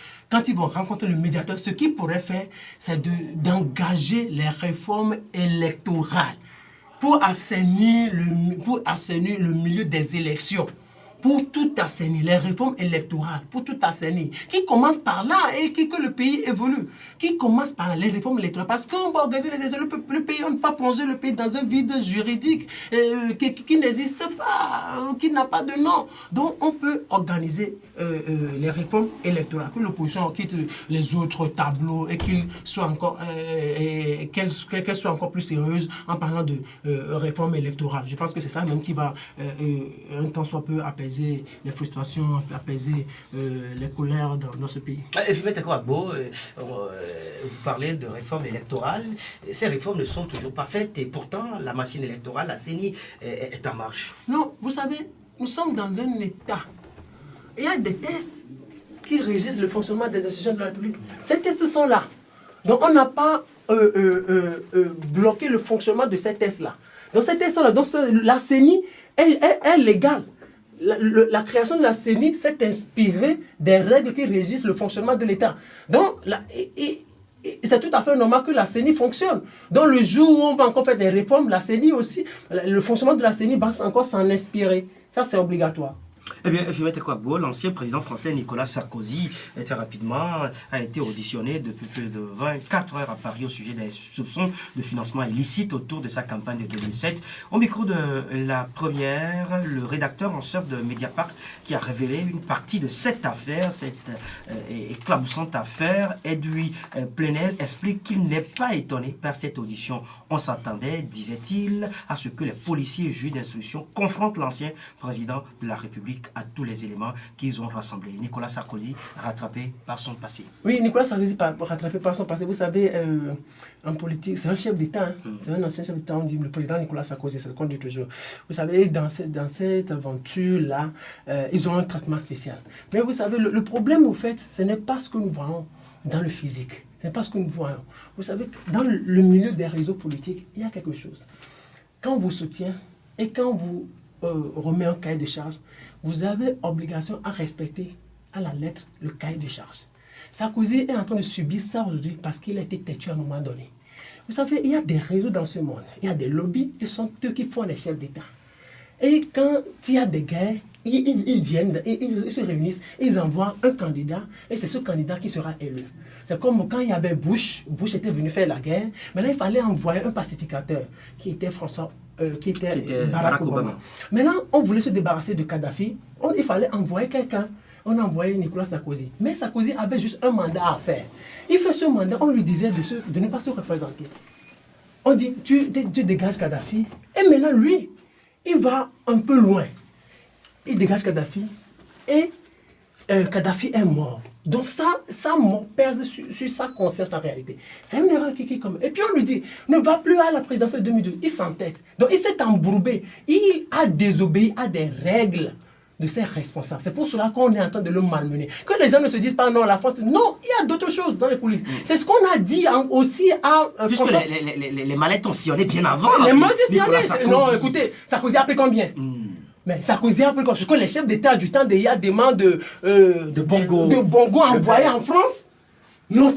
ce qu'ils pourraient faire, c'est d'engager les réformes électorales pour assainir le milieu des élections. pour tout assainir, les réformes électorales, pour tout assainir, qui commencent par là et que le pays évolue, qui commencent par là, les réformes électorales, parce qu'on va organiser les élections, le pays, on ne peut pas plonger le pays dans un vide juridique qui n'existe pas, qui n'a pas de nom. Donc on peut organiser les réformes électorales, que l'opposition quitte les autres tableaux et qu'elles soient encore encore plus sérieuses en parlant de réformes électorales. Je pense que c'est ça même qui va un temps soit peu apaiser les frustrations, apaiser les colères dans ce pays. Fimete Kouagbo, vous parlez de réformes électorales. Ces réformes ne sont toujours pas faites et pourtant la machine électorale, la CENI, est en marche. Non, vous savez, nous sommes dans un État. Il y a des tests qui régissent le fonctionnement des institutions de la République. Ces tests sont là. Donc on n'a pas bloqué le fonctionnement de ces tests-là. Donc ces tests-là, donc la CENI est légale. La création de la CENI s'est inspirée des règles qui régissent le fonctionnement de l'État. Donc, c'est tout à fait normal que la CENI fonctionne. Donc, le jour où on va encore faire des réformes, la CENI aussi, le fonctionnement de la CENI va encore s'en inspirer. Ça, c'est obligatoire. Eh bien, Fimete Kouagbo, l'ancien président français Nicolas Sarkozy, a été auditionné depuis plus de 24 heures à Paris au sujet des soupçons de financement illicite autour de sa campagne de 2007. Au micro de la première, le rédacteur en chef de Mediapart qui a révélé une partie de cette affaire, cette éclaboussante affaire, Edoui Plenel, explique qu'il n'est pas étonné par cette audition. On s'attendait, disait-il, à ce que les policiers et juges d'instruction confrontent l'ancien président de la République à tous les éléments qu'ils ont rassemblés. Nicolas Sarkozy, rattrapé par son passé. Oui, Nicolas Sarkozy, rattrapé par son passé. Vous savez, en politique, c'est un chef d'État. Hein. C'est un ancien chef d'État. On dit le président Nicolas Sarkozy, c'est ce qu'on dit toujours. Vous savez, dans cette aventure-là, ils ont un traitement spécial. Mais vous savez, le problème, au fait, ce n'est pas ce que nous voyons dans le physique. Ce n'est pas ce que nous voyons. Vous savez, dans le milieu des réseaux politiques, il y a quelque chose. Quand on vous soutient et quand vous remet un cahier de charge, vous avez obligation à respecter à la lettre le cahier de charge. Sarkozy est en train de subir ça aujourd'hui parce qu'il a été têtu à un moment donné. Vous savez, il y a des réseaux dans ce monde, il y a des lobbies, ils sont eux qui font les chefs d'État. Et quand il y a des guerres, ils viennent, ils se réunissent, ils envoient un candidat et c'est ce candidat qui sera élu. C'est comme quand il y avait Bush était venu faire la guerre, maintenant il fallait envoyer un pacificateur qui était Barack Obama. Maintenant, on voulait se débarrasser de Kadhafi, il fallait envoyer quelqu'un. On a envoyé Nicolas Sarkozy. Mais Sarkozy avait juste un mandat à faire. Il fait ce mandat, on lui disait de ne pas se représenter. On dit, tu dégages Kadhafi. Et maintenant, lui, il va un peu loin. Il dégage Kadhafi et Kadhafi est mort. Donc sa mort pèse sur sa conscience en réalité. C'est une erreur qui comme. Et puis on lui dit, ne va plus à la présidentielle 2012. Il s'entête. Donc il s'est embourbé. Il a désobéi à des règles de ses responsables. C'est pour cela qu'on est en train de le malmener. Que les gens ne se disent pas non, la France. Non, il y a d'autres choses dans les coulisses. C'est ce qu'on a dit aussi à. Puisque les mallettes ont sillonné bien avant. Les mallettes ont sillonné. Non, écoutez, Sarkozy a pris combien Mais Sarkozy a pris combien? Parce que les chefs d'État du temps, il y a des mains de bongo envoyés en France. Non,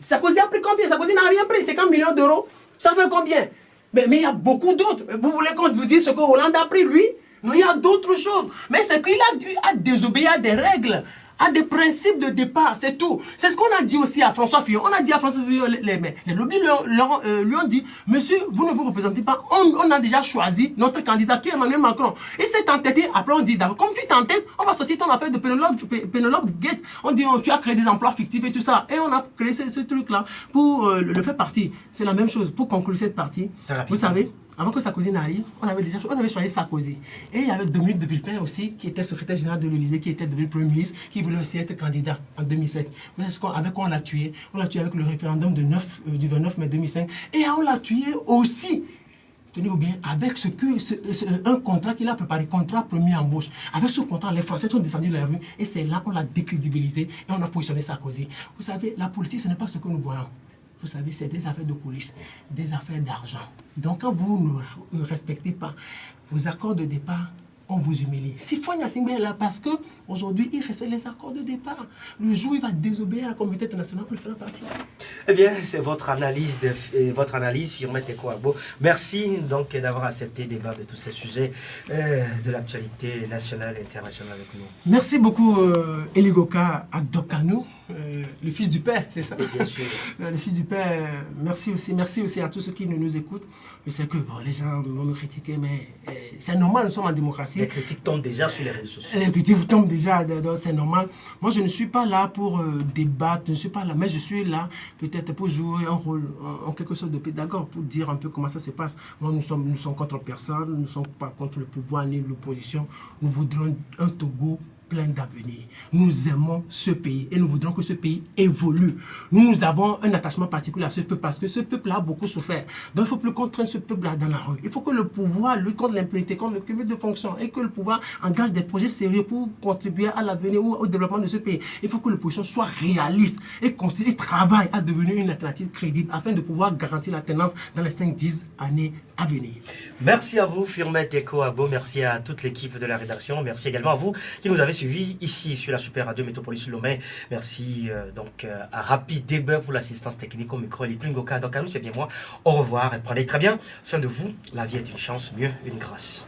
Sarkozy a pris combien? Sarkozy n'a rien pris. 50 millions d'euros. Ça fait combien? Mais il y a beaucoup d'autres. Vous voulez qu'on vous dise ce que Hollande a pris, lui? Non, il y a d'autres choses. Mais c'est qu'il a désobéi à des règles, à des principes de départ, c'est tout. C'est ce qu'on a dit aussi à François Fillon. On a dit à François Fillon, les lobbies lui ont dit, monsieur, vous ne vous représentez pas, on a déjà choisi notre candidat qui est Emmanuel Macron. Il s'est entêté, après on dit, comme tu t'entêtes, on va sortir ton affaire de Penelope Gate. On dit, tu as créé des emplois fictifs et tout ça. Et on a créé ce truc-là pour le faire partie. C'est la même chose, pour conclure cette partie. Vous savez, avant que Sarkozy n'arrive, on avait choisi Sarkozy. Et il y avait Dominique de Villepin aussi, qui était secrétaire général de l'Élysée, qui était devenu Premier ministre, qui voulait aussi être candidat en 2007. Vous savez avec quoi on l'a tué? On l'a tué avec le référendum du 29 mai 2005. Et on l'a tué aussi, tenez-vous bien, avec un contrat qu'il a préparé, contrat premier embauche. Avec ce contrat, les Français sont descendus de la rue et c'est là qu'on l'a décrédibilisé et on a positionné Sarkozy. Vous savez, la politique, ce n'est pas ce que nous voyons. Vous savez, c'est des affaires de coulisses, des affaires d'argent. Donc, quand vous ne respectez pas vos accords de départ, on vous humilie. Si Fonya Singbe est là parce qu'aujourd'hui, il respecte les accords de départ. Le jour où il va désobéir à la communauté internationale, on le fera partie. Eh bien, c'est votre analyse, Firmin Teko Agbo. Merci donc d'avoir accepté de débattre de tous ces sujets de l'actualité nationale et internationale avec nous. Merci beaucoup, Eligoka Adokano. Le fils du père, c'est ça? Bien sûr. Le fils du père, merci aussi à tous ceux qui nous écoutent. Je sais que les gens vont nous critiquer, mais c'est normal, nous sommes en démocratie. Les critiques tombent déjà sur les réseaux sociaux. Les critiques tombent déjà, c'est normal. Moi, je ne suis pas là pour débattre, je ne suis pas là, mais je suis là peut-être pour jouer un rôle en quelque sorte de pédagogue, pour dire un peu comment ça se passe. Moi, nous sommes contre personne, nous ne sommes pas contre le pouvoir ni l'opposition. Nous voudrons un Togo plein d'avenir. Nous aimons ce pays et nous voudrons que ce pays évolue. Nous avons un attachement particulier à ce peuple parce que ce peuple a beaucoup souffert. Donc il ne faut plus contraindre ce peuple-là dans la rue. Il faut que le pouvoir lutte contre l'impunité, contre le cumul de fonctions et que le pouvoir engage des projets sérieux pour contribuer à l'avenir ou au développement de ce pays. Il faut que l'opposition soit réaliste et travaille à devenir une alternative crédible afin de pouvoir garantir la tenance dans les 5-10 années à venir. Merci à vous, Firmin Teko Agbo. Merci à toute l'équipe de la rédaction. Merci également à vous qui nous avez suivis ici sur la Super Radio Métropolis Lomé. Merci donc à Rapid Débat pour l'assistance technique au micro. Les Klingoka. Donc à nous, c'est bien moi. Au revoir et prenez très bien soin de vous. La vie est une chance, mieux une grâce.